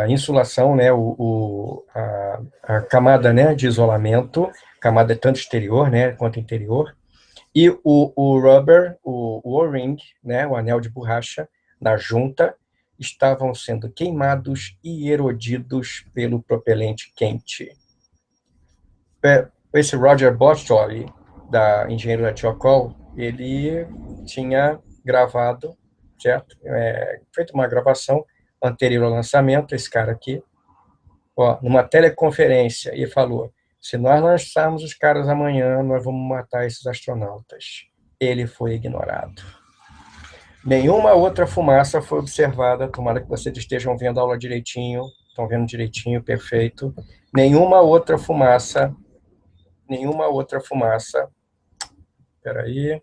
insulação, né, a camada, né, de isolamento, camada tanto exterior, né, quanto interior, e o rubber, o O-ring, né, o anel de borracha, na junta, estavam sendo queimados e erodidos pelo propelente quente. Esse Roger Bottoli, engenheiro da Chocol, ele tinha gravado, certo? Feito uma gravação anterior ao lançamento, esse cara aqui, ó, numa teleconferência, e falou: se nós lançarmos os caras amanhã, nós vamos matar esses astronautas. Ele foi ignorado. Nenhuma outra fumaça foi observada, tomara que vocês estejam vendo a aula direitinho, estão vendo direitinho, perfeito. Nenhuma outra fumaça, espera aí,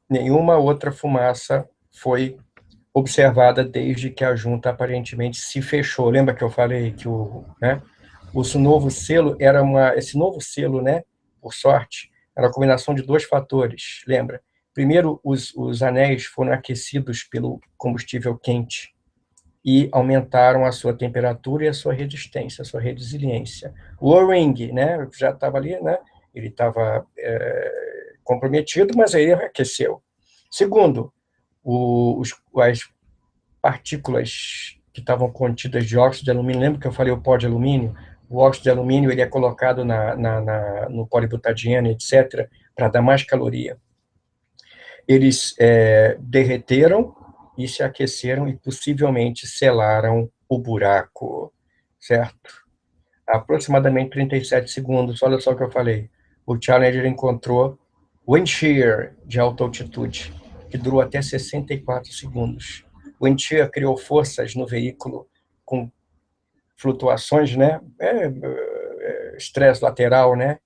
nenhuma outra fumaça foi observada desde que a junta aparentemente se fechou. Lembra que eu falei que esse novo selo esse novo selo, né, por sorte, era a combinação de dois fatores, lembra? Primeiro, os anéis foram aquecidos pelo combustível quente e aumentaram a sua temperatura e a sua resistência, a sua resiliência. O O-ring, né, já estava ali, né, ele estava comprometido, mas aí aqueceu. Segundo, as partículas que estavam contidas de óxido de alumínio, lembra que eu falei o pó de alumínio? O óxido de alumínio ele é colocado no polibutadieno, etc., para dar mais caloria. Eles derreteram e se aqueceram e possivelmente selaram o buraco, certo? Aproximadamente 37 segundos, olha só o que eu falei. O Challenger encontrou wind shear de alta altitude, que durou até 64 segundos. O wind shear criou forças no veículo com flutuações, né? Estresse lateral, né?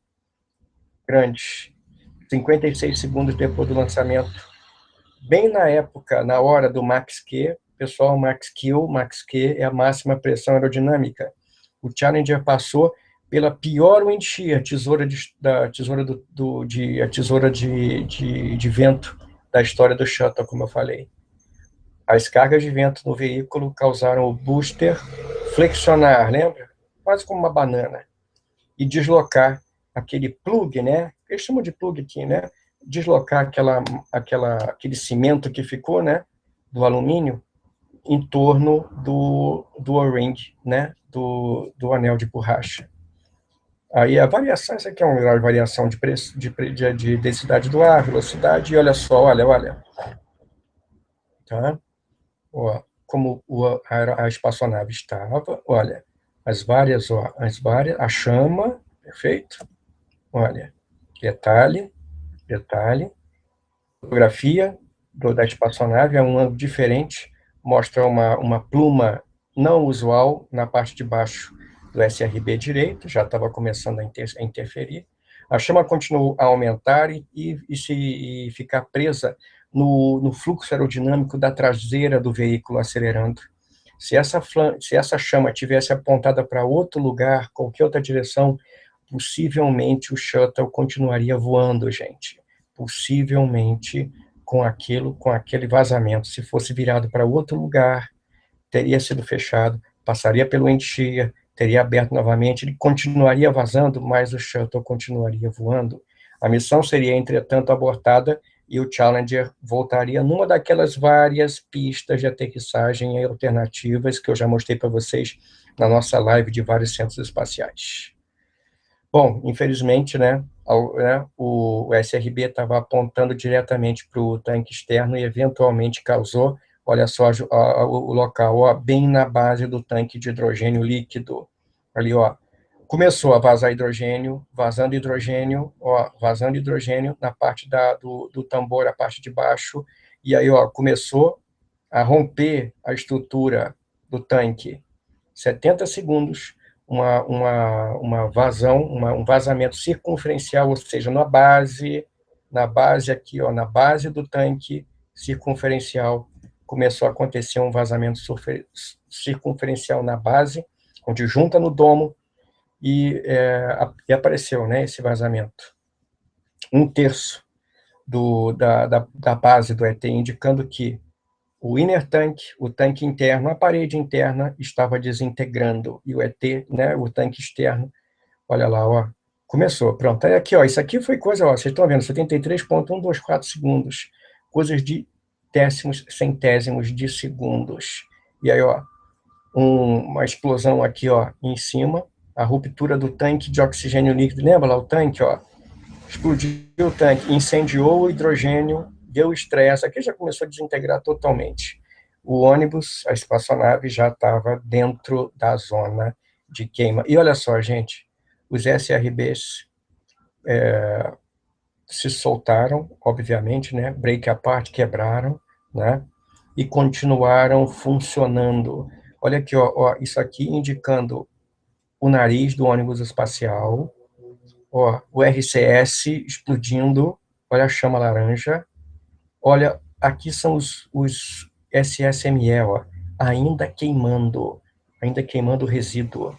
Grandes. 56 segundos depois do lançamento. Bem na época, na hora do Max Q, pessoal, Max Q é a máxima pressão aerodinâmica. O Challenger passou pela pior wind shear, a tesoura de vento da história do Shuttle, como eu falei. As cargas de vento no veículo causaram o booster flexionar, lembra? Quase como uma banana. E deslocar aquele plug, né? Eles chamam de plug aqui, né? Deslocar aquele cimento que ficou, né? Do alumínio em torno do O-ring, né? Do anel de borracha. Aí a variação, essa aqui é uma variação de preço, de densidade do ar, velocidade, e olha só, olha, tá? Ó, como a espaçonave estava, olha, a chama, perfeito? Olha, detalhe, fotografia da espaçonave é um ângulo diferente, mostra uma pluma não usual na parte de baixo do SRB direito, já estava começando a interferir. A chama continuou a aumentar e ficar presa no fluxo aerodinâmico da traseira do veículo acelerando. Se essa chama tivesse apontada para outro lugar, qualquer outra direção, possivelmente o shuttle continuaria voando, gente. Possivelmente com aquele vazamento. Se fosse virado para outro lugar, teria sido fechado, passaria pelo enchia, teria aberto novamente, ele continuaria vazando, mas o shuttle continuaria voando. A missão seria, entretanto, abortada e o Challenger voltaria numa daquelas várias pistas de aterrissagem alternativas que eu já mostrei para vocês na nossa live de vários centros espaciais. Bom, infelizmente, né, o SRB estava apontando diretamente para o tanque externo e eventualmente causou, olha só o local, ó, bem na base do tanque de hidrogênio líquido. Ali, ó, começou a vazar hidrogênio, vazando hidrogênio na parte do tambor, a parte de baixo, e aí, ó, começou a romper a estrutura do tanque. 70 segundos, uma vazão, um vazamento circunferencial, ou seja, na base aqui, ó, na base do tanque circunferencial, começou a acontecer um vazamento circunferencial na base, onde junta no domo, e apareceu, né, esse vazamento. 1/3 da base do ET, indicando que o inner tank, o tanque interno, a parede interna estava desintegrando, e o ET, né, o tanque externo, olha lá, ó, começou, pronto, aí aqui, ó, isso aqui foi coisa, ó, vocês estão vendo, 73,124 segundos, coisas de décimos, centésimos de segundos, e aí, ó, uma explosão aqui, ó, em cima, a ruptura do tanque de oxigênio líquido, lembra lá o tanque, ó, explodiu o tanque, incendiou o hidrogênio, deu estresse, aqui já começou a desintegrar totalmente. O ônibus, a espaçonave, já estava dentro da zona de queima. E olha só, gente, os SRBs se soltaram, obviamente, né, break apart, quebraram, né, e continuaram funcionando. Olha aqui, ó, isso aqui indicando o nariz do ônibus espacial, ó, o RCS explodindo, olha a chama laranja, olha, aqui são SSME, ó, ainda queimando o resíduo.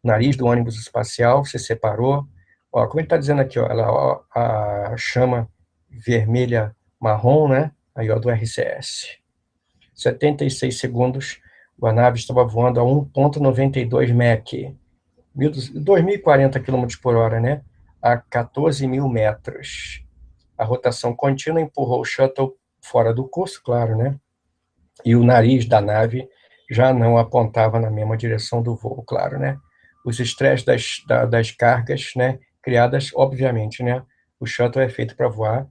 O nariz do ônibus espacial se separou. Ó, como ele está dizendo aqui, ó, ó, a chama vermelha marrom, né? Aí, ó, do RCS. 76 segundos, a nave estava voando a 1,92 Mach, 2.040 km por hora, né? A 14 mil metros. A rotação contínua empurrou o shuttle fora do curso, claro, né? E o nariz da nave já não apontava na mesma direção do voo, claro, né? Os estresses das cargas, né, criadas, obviamente, né? O shuttle é feito para voar,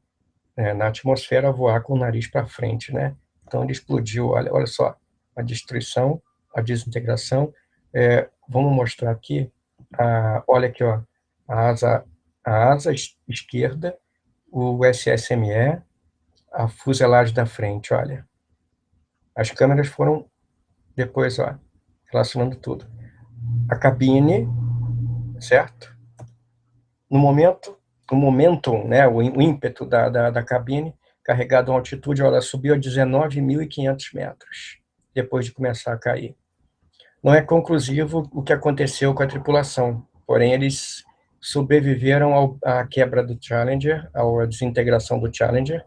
na atmosfera, voar com o nariz para frente, né? Então ele explodiu, olha só, a destruição, a desintegração. Vamos mostrar aqui, olha aqui, ó, a asa esquerda, o SSME, a fuselagem da frente, olha. As câmeras foram depois, ó, relacionando tudo. A cabine, certo? No momento, o momentum, né, o ímpeto da cabine, carregado a altitude, ela subiu a 19.500 metros, depois de começar a cair. Não é conclusivo o que aconteceu com a tripulação, porém eles sobreviveram à quebra do Challenger, à desintegração do Challenger,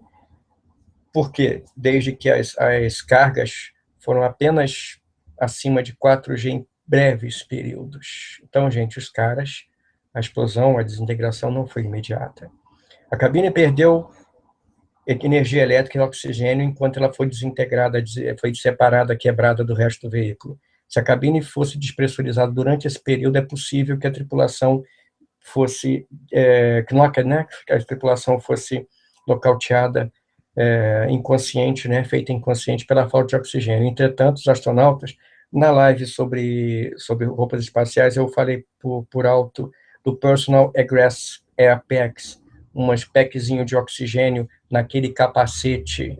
porque desde que as cargas foram apenas acima de 4G em breves períodos. Então, gente, a explosão, a desintegração não foi imediata. A cabine perdeu energia elétrica e oxigênio enquanto ela foi desintegrada, foi separada, quebrada do resto do veículo. Se a cabine fosse despressurizada durante esse período, é possível que a tripulação fosse, que a tripulação fosse nocauteada, inconsciente, né, feita inconsciente pela falta de oxigênio. Entretanto, os astronautas, na live sobre roupas espaciais, eu falei por alto do Personal Egress Air Packs, umas packzinho de oxigênio naquele capacete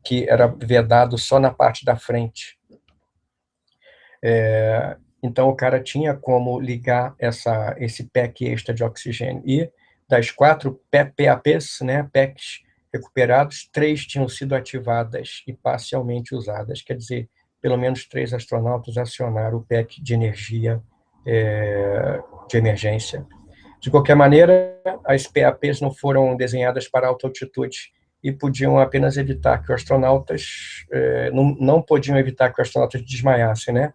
que era vedado só na parte da frente. Então, o cara tinha como ligar esse pack extra de oxigênio. E das 4 PAPs, né, PACs recuperados, 3 tinham sido ativadas e parcialmente usadas. Quer dizer, pelo menos 3 astronautas acionaram o pack de energia de emergência. De qualquer maneira, as PAPs não foram desenhadas para alta altitude e podiam apenas evitar que os astronautas, não podiam evitar que os astronautas desmaiassem, né?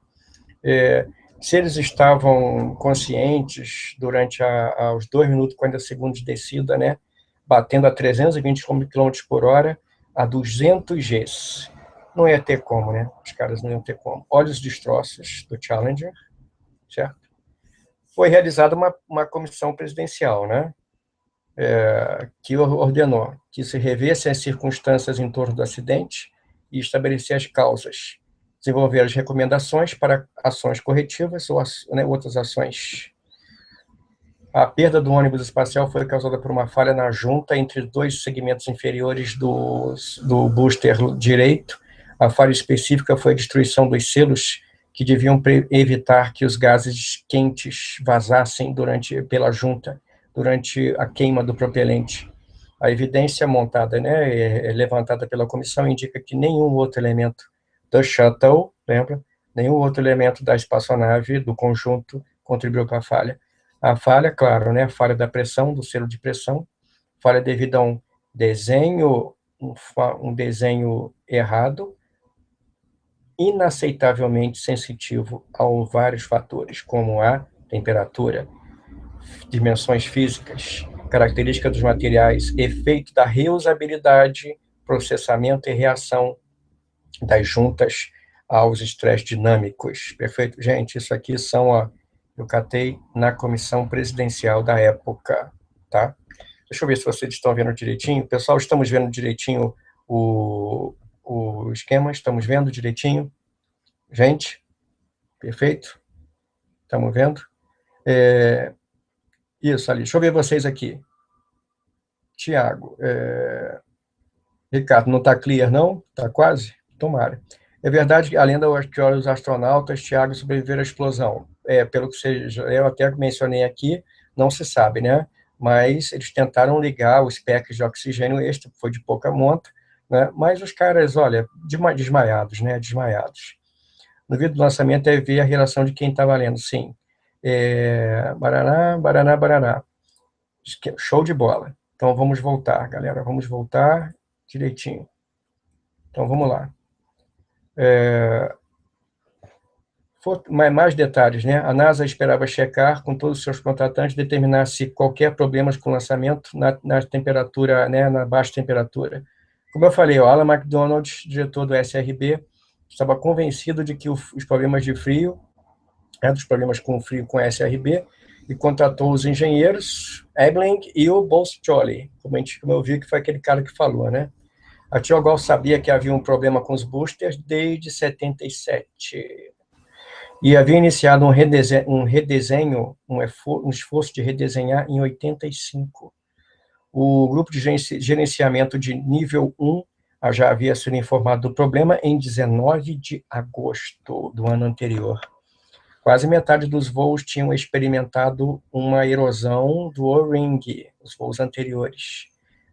Se eles estavam conscientes durante os 2 minutos e 40 segundos de descida, né, batendo a 320 km por hora, a 200 Gs, não ia ter como, né? Os caras não iam ter como. Olha os destroços do Challenger, certo? Foi realizada uma comissão presidencial, né, que ordenou que se revesse as circunstâncias em torno do acidente e estabelecer as causas, desenvolver as recomendações para ações corretivas ou outras ações. A perda do ônibus espacial foi causada por uma falha na junta entre 2 segmentos inferiores do booster direito. A falha específica foi a destruição dos selos que deviam evitar que os gases quentes vazassem pela junta, durante a queima do propelente. A evidência montada, né, levantada pela comissão, indica que nenhum outro elemento do shuttle, lembra? Nenhum outro elemento da espaçonave, do conjunto, contribuiu para a falha. A falha, claro, né, a falha da pressão, do selo de pressão, falha devido a um desenho errado, inaceitavelmente sensitivo a vários fatores, como a temperatura, dimensões físicas, características dos materiais, efeito da reusabilidade, processamento e reação das juntas aos estresses dinâmicos. Perfeito? Gente, isso aqui eu catei na comissão presidencial da época, tá? Deixa eu ver se vocês estão vendo direitinho. Pessoal, estamos vendo direitinho o esquema? Estamos vendo direitinho? Gente, perfeito? Estamos vendo? Isso, ali. Deixa eu ver vocês aqui. Tiago, Ricardo, não está clear, não? Está quase? Tomara. É verdade que, além dos astronautas, Tiago sobreviveram à explosão. Pelo que eu até mencionei aqui, não se sabe, né? Mas eles tentaram ligar os packs de oxigênio extra, foi de pouca monta, né? Mas os caras, olha, desmaiados, né? Desmaiados. No vídeo do lançamento é ver a relação de quem está valendo, sim. Baraná, Baraná, Baraná. Show de bola. Então vamos voltar, galera. Vamos voltar direitinho. Então vamos lá. Mais detalhes, né? A NASA esperava checar com todos os seus contratantes, determinar se qualquer problema com o lançamento na temperatura, né, na baixa temperatura. Como eu falei, o Alan McDonald, diretor do SRB, estava convencido de que os problemas de frio, dos problemas com frio com SRB, e contratou os engenheiros Ebling e o Bolscioli, como eu vi que foi aquele cara que falou, né? A Tiogal sabia que havia um problema com os boosters desde 77 e havia iniciado um esforço de redesenhar em 85. O grupo de gerenciamento de nível 1 já havia sido informado do problema em 19 de agosto do ano anterior. Quase metade dos voos tinham experimentado uma erosão do O-ring, os voos anteriores.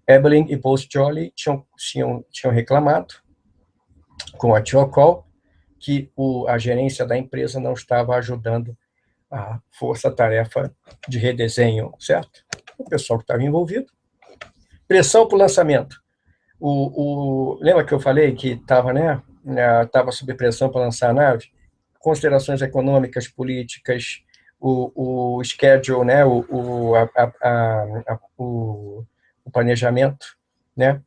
Ebeling e Bolscioli tinham reclamado com a Tiocal que a gerência da empresa não estava ajudando a força-tarefa de redesenho, certo? O pessoal que estava envolvido. Pressão para o lançamento. Lembra que eu falei que estava, né, sob pressão para lançar a nave? Considerações econômicas, políticas, o schedule, né, o planejamento, né?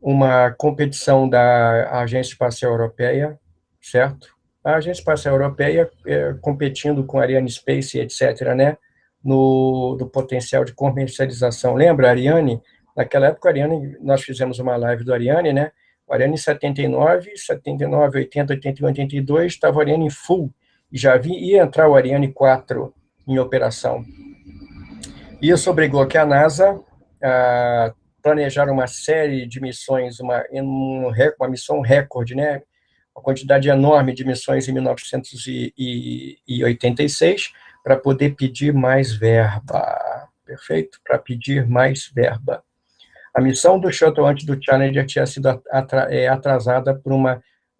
Uma competição da Agência Espacial Europeia, certo? A Agência Espacial Europeia competindo com a Ariane Space, etc., né? Do potencial de comercialização. Lembra, a Ariane? Naquela época, a Ariane, nós fizemos uma live do Ariane, né? O Ariane em 79, 80, 81, 82, estava o Ariane full, e já ia entrar o Ariane 4 em operação. Isso obrigou que a NASA planejar uma série de missões, uma missão recorde, né? Uma quantidade enorme de missões em 1986, para poder pedir mais verba. Perfeito? Para pedir mais verba. A missão do Shuttle antes do Challenger tinha sido atrasada por um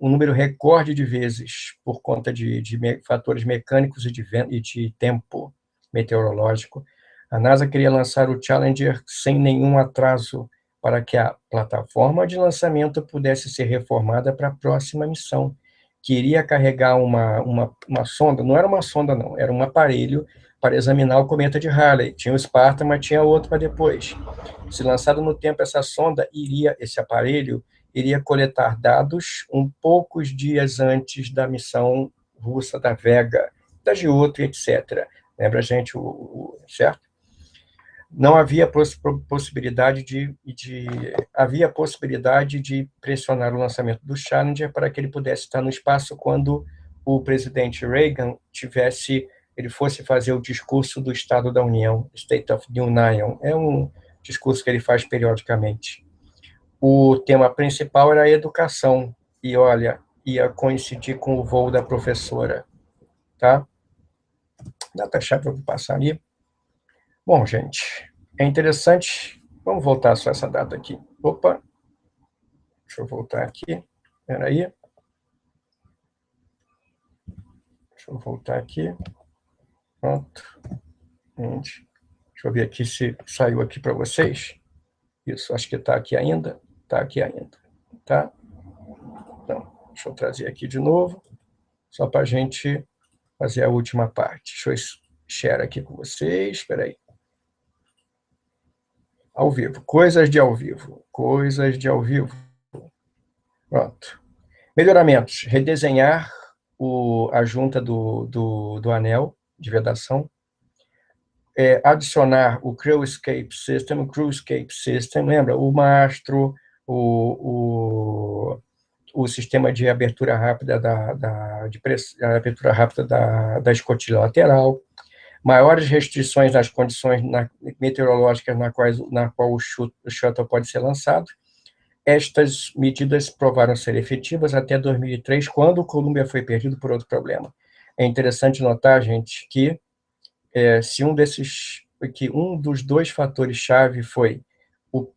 número recorde de vezes, por conta de fatores mecânicos e de tempo meteorológico. A NASA queria lançar o Challenger sem nenhum atraso, para que a plataforma de lançamento pudesse ser reformada para a próxima missão, que iria carregar uma sonda. Não era uma sonda, não, era um aparelho para examinar o cometa de Halley. Tinha o Spartan, mas tinha outro para depois. Se lançado no tempo, essa sonda esse aparelho iria coletar dados poucos dias antes da missão russa da Vega, da Giotto, etc. Lembra, gente, certo? Não havia possibilidade de pressionar o lançamento do Challenger para que ele pudesse estar no espaço quando o presidente Reagan ele fosse fazer o discurso do Estado da União, State of the Union. É um discurso que ele faz periodicamente. O tema principal era a educação, e olha, ia coincidir com o voo da professora, tá? Data-chave, eu vou passar ali. Bom, gente, é interessante. Vamos voltar só essa data aqui. Opa, deixa eu voltar aqui. Espera aí. Deixa eu voltar aqui. Pronto. Gente, deixa eu ver aqui se saiu aqui para vocês. Isso, acho que está aqui ainda. Está aqui ainda. Tá? Então, deixa eu trazer aqui de novo, só para a gente fazer a última parte. Deixa eu share aqui com vocês. Espera aí. Ao vivo. Coisas de ao vivo. Coisas de ao vivo. Pronto. Melhoramentos. Redesenhar a junta do anel de vedação. Adicionar o Crewscape System, lembra? O mastro, o sistema de abertura rápida da escotilha lateral, maiores restrições nas condições meteorológicas na qual o shuttle pode ser lançado. Estas medidas provaram ser efetivas até 2003, quando o Columbia foi perdido por outro problema. É interessante notar, gente, que um dos dois fatores-chave foi no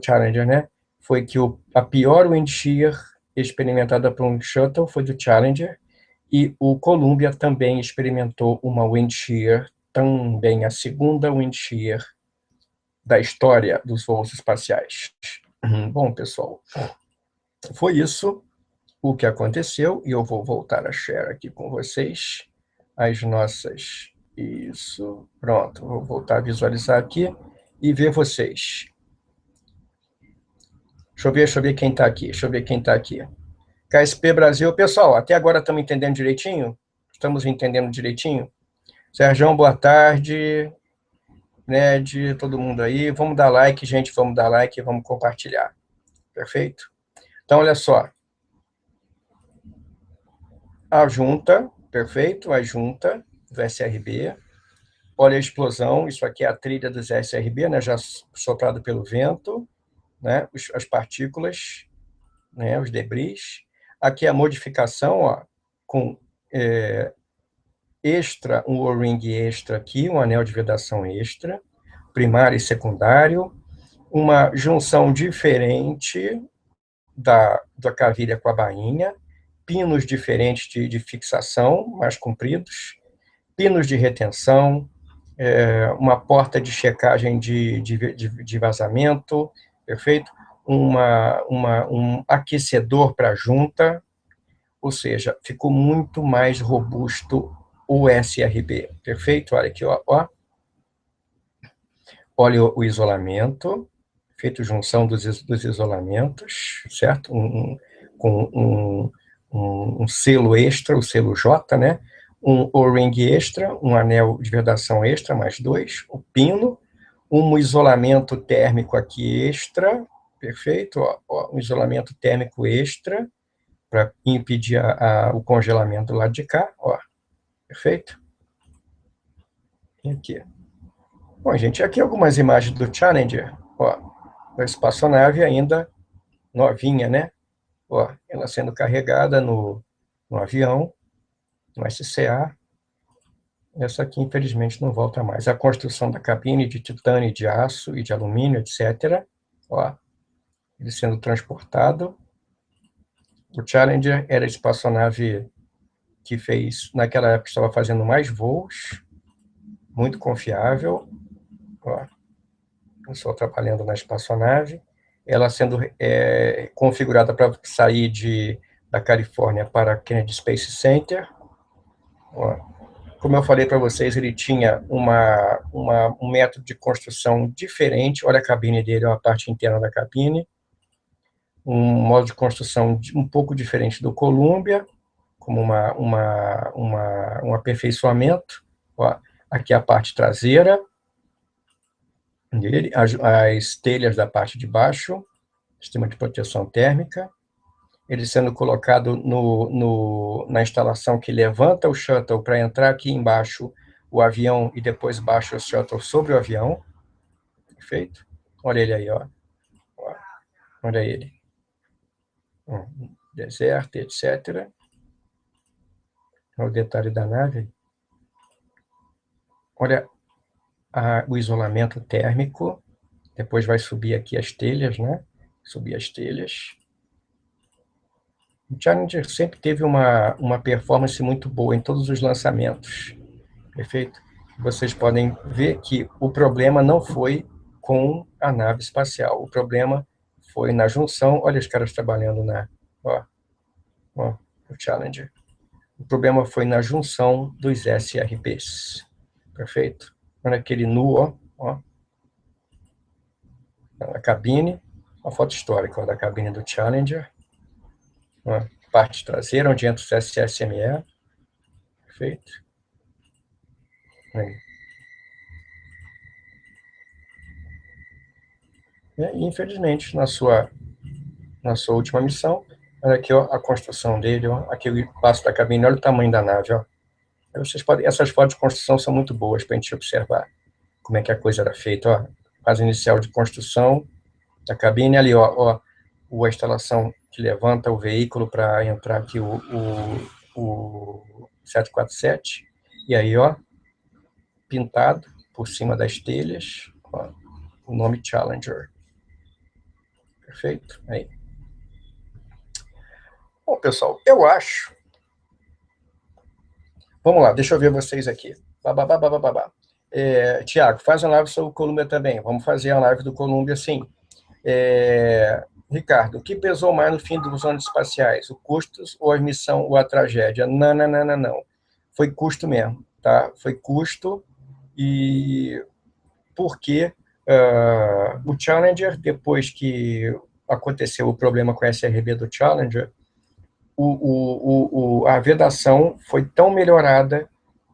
Challenger, né? foi que a pior wind shear experimentada por um shuttle foi do Challenger, e o Columbia também experimentou uma wind shear, também a segunda wind shear da história dos voos espaciais. Bom, pessoal, foi isso o que aconteceu, e eu vou voltar a share aqui com vocês as nossas... Isso, pronto, vou voltar a visualizar aqui e ver vocês. Deixa eu ver quem está aqui, KSP Brasil, pessoal, até agora estamos entendendo direitinho? Estamos entendendo direitinho? Sérgio, boa tarde. Ned, todo mundo aí. Vamos dar like, gente, vamos dar like, vamos compartilhar. Perfeito? Então, olha só. A junta, perfeito? A junta do SRB. Olha a explosão, isso aqui é a trilha dos SRB, né, já soprado pelo vento, né, as partículas, né, os debris. Aqui a modificação, ó, com extra, um O-ring extra aqui, um anel de vedação extra, primário e secundário, uma junção diferente da cavilha com a bainha, pinos diferentes de fixação, mais compridos, pinos de retenção, uma porta de checagem de vazamento, perfeito? Um aquecedor para a junta, ou seja, ficou muito mais robusto o SRB, perfeito? Olha aqui, ó. Olha o isolamento, feito junção dos isolamentos, certo? Com um selo extra, o selo J, né? Um O-ring extra, um anel de vedação extra, mais 2, o pino, um isolamento térmico aqui extra, perfeito? Um isolamento térmico extra, para impedir o congelamento do lado de cá, ó, perfeito? E aqui. Bom, gente, aqui algumas imagens do Challenger, ó, da espaçonave ainda novinha, né? Ó, ela sendo carregada no avião, no SCA. Essa aqui, infelizmente, não volta mais. A construção da cabine de titânio, de aço e de alumínio, etc. Ó, ele sendo transportado. O Challenger era a espaçonave que fez, naquela época, estava fazendo mais voos, muito confiável. Ó, pessoal trabalhando na espaçonave. Ela sendo configurada para sair da Califórnia para Kennedy Space Center. Ó, como eu falei para vocês, ele tinha um método de construção diferente. Olha a cabine dele, a parte interna da cabine. Um modo de construção um pouco diferente do Columbia, como um aperfeiçoamento. Ó, aqui a parte traseira dele, as telhas da parte de baixo, sistema de proteção térmica. Ele sendo colocado na instalação que levanta o shuttle para entrar aqui embaixo o avião e depois baixa o shuttle sobre o avião. Perfeito? Olha ele aí, ó. Olha ele. Deserto, etc. Olha o detalhe da nave. Olha o isolamento térmico. Depois vai subir aqui as telhas, né? Subir as telhas. O Challenger sempre teve uma performance muito boa em todos os lançamentos. Perfeito? Vocês podem ver que o problema não foi com a nave espacial. O problema foi na junção. Olha os caras trabalhando o Challenger. O problema foi na junção dos SRBs. Perfeito? Olha aquele nu, ó. A cabine. Uma foto histórica da cabine do Challenger. Ó, parte traseira, onde entra o SSME. Perfeito? Aí. E, infelizmente, na sua última missão, olha aqui, ó, a construção dele, ó, aqui o espaço da cabine, olha o tamanho da nave, ó. Essas fotos de construção são muito boas para a gente observar como é que a coisa era feita, ó. Fase inicial de construção da cabine, ali, ó, a instalação que levanta o veículo para entrar aqui o 747, e aí, ó, pintado por cima das telhas, ó, o nome Challenger. Perfeito? Aí. Bom, pessoal, eu acho... Vamos lá, deixa eu ver vocês aqui. Tiago, faz uma live sobre o Columbia também. Vamos fazer a live do Columbia, sim. Ricardo, o que pesou mais no fim dos ônibus espaciais? O custos ou a missão ou a tragédia? Não, não, não, não, não. Foi custo mesmo, tá? Foi custo e porque o Challenger, depois que aconteceu o problema com a SRB do Challenger, a vedação foi tão melhorada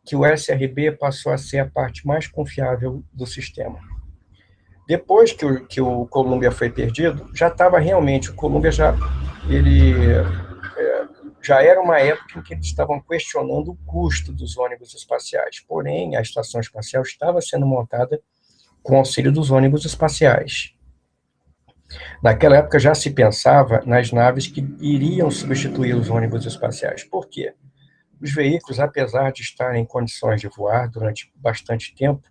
que o SRB passou a ser a parte mais confiável do sistema. Depois que o Columbia foi perdido, já estava realmente, o Columbia já era uma época em que eles estavam questionando o custo dos ônibus espaciais. Porém, a estação espacial estava sendo montada com auxílio dos ônibus espaciais. Naquela época já se pensava nas naves que iriam substituir os ônibus espaciais. Por quê? Os veículos, apesar de estarem em condições de voar durante bastante tempo,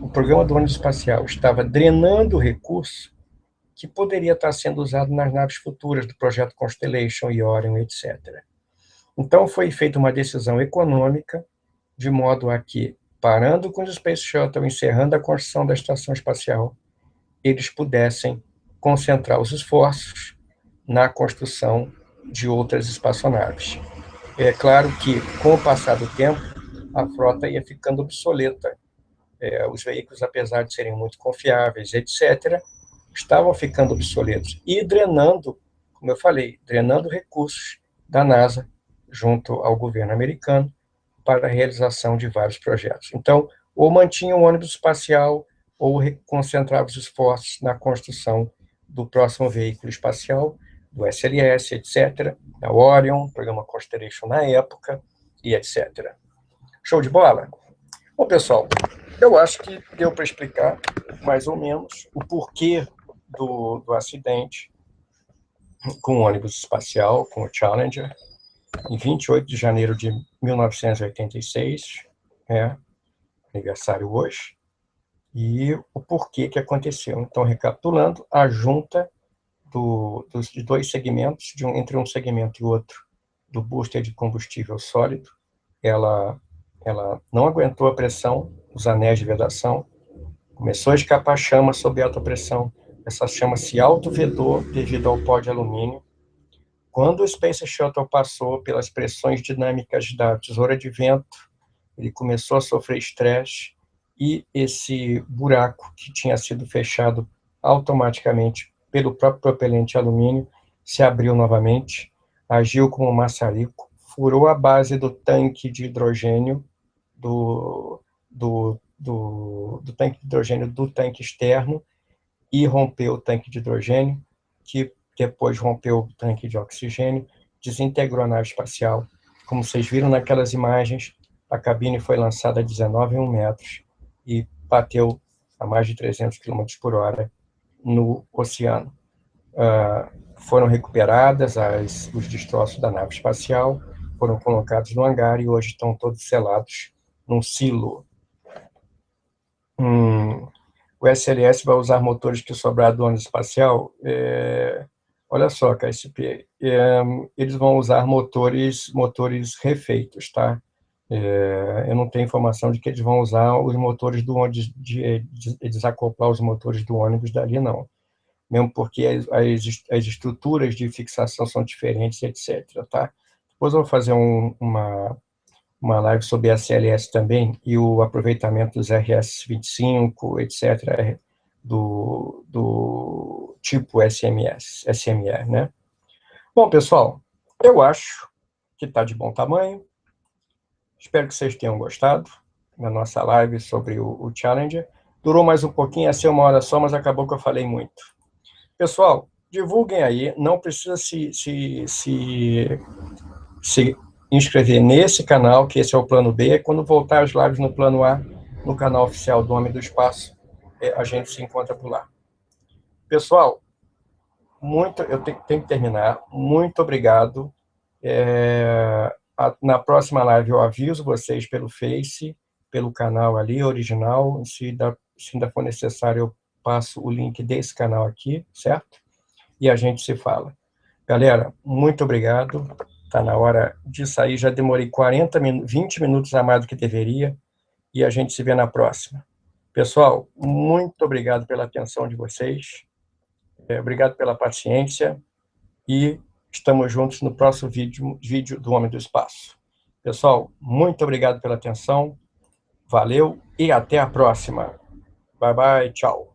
o programa do ônibus espacial estava drenando recurso que poderia estar sendo usado nas naves futuras do projeto Constellation e Orion, etc. Então, foi feita uma decisão econômica, de modo a que, parando com o Space Shuttle, encerrando a construção da estação espacial, eles pudessem concentrar os esforços na construção de outras espaçonaves. É claro que, com o passar do tempo, a frota ia ficando obsoleta. Os veículos, apesar de serem muito confiáveis, etc., estavam ficando obsoletos e drenando, como eu falei, drenando recursos da NASA junto ao governo americano para a realização de vários projetos. Então, ou mantinham o ônibus espacial ou concentrava os esforços na construção do próximo veículo espacial, do SLS, etc., da Orion, programa Constellation na época, e etc. Show de bola? Bom, pessoal, eu acho que deu para explicar mais ou menos o porquê do acidente com o ônibus espacial, com o Challenger, em 28 de janeiro de 1986, aniversário hoje, e o porquê que aconteceu. Então, recapitulando, a junta de dois segmentos, entre um segmento e outro, do booster de combustível sólido, ela não aguentou a pressão, os anéis de vedação, começou a escapar chama sob alta pressão, essa chama se autovedou devido ao pó de alumínio. Quando o Space Shuttle passou pelas pressões dinâmicas da tesoura de vento, ele começou a sofrer estresse e esse buraco que tinha sido fechado automaticamente pelo próprio propelente alumínio se abriu novamente, agiu como um maçarico, furou a base do tanque de hidrogênio do tanque de hidrogênio do tanque externo e rompeu o tanque de hidrogênio, que depois rompeu o tanque de oxigênio, desintegrou a nave espacial. Como vocês viram naquelas imagens, a cabine foi lançada a 19,1 metros e bateu a mais de 300 km por hora no oceano. Foram recuperadas os destroços da nave espacial, foram colocados no hangar e hoje estão todos selados num silo. O SLS vai usar motores que sobraram do ônibus espacial? Olha só, KSP, eles vão usar motores refeitos, tá? Eu não tenho informação de que eles vão usar os motores do ônibus, desacoplar os motores do ônibus dali, não. Mesmo porque as estruturas de fixação são diferentes, etc., tá? Depois eu vou fazer uma live sobre a SLS também, e o aproveitamento dos RS-25, etc., do tipo SMR, né? Bom, pessoal, eu acho que está de bom tamanho. Espero que vocês tenham gostado da nossa live sobre o Challenger. Durou mais um pouquinho, ia ser 1 hora só, mas acabou que eu falei muito. Pessoal, divulguem aí, não precisa se inscrever nesse canal, que esse é o plano B. Quando voltar as lives no plano A, no canal oficial do Homem do Espaço, a gente se encontra por lá. Pessoal, eu tenho que terminar. Muito obrigado. Na próxima live eu aviso vocês pelo Face, pelo canal ali, original. Se ainda for necessário, eu passo o link desse canal aqui, certo? E a gente se fala. Galera, muito obrigado. Está na hora de sair. Já demorei 20 minutos a mais do que deveria. E a gente se vê na próxima. Pessoal, muito obrigado pela atenção de vocês. Obrigado pela paciência. E estamos juntos no próximo vídeo do Homem do Espaço. Pessoal, muito obrigado pela atenção. Valeu e até a próxima. Bye, bye. Tchau.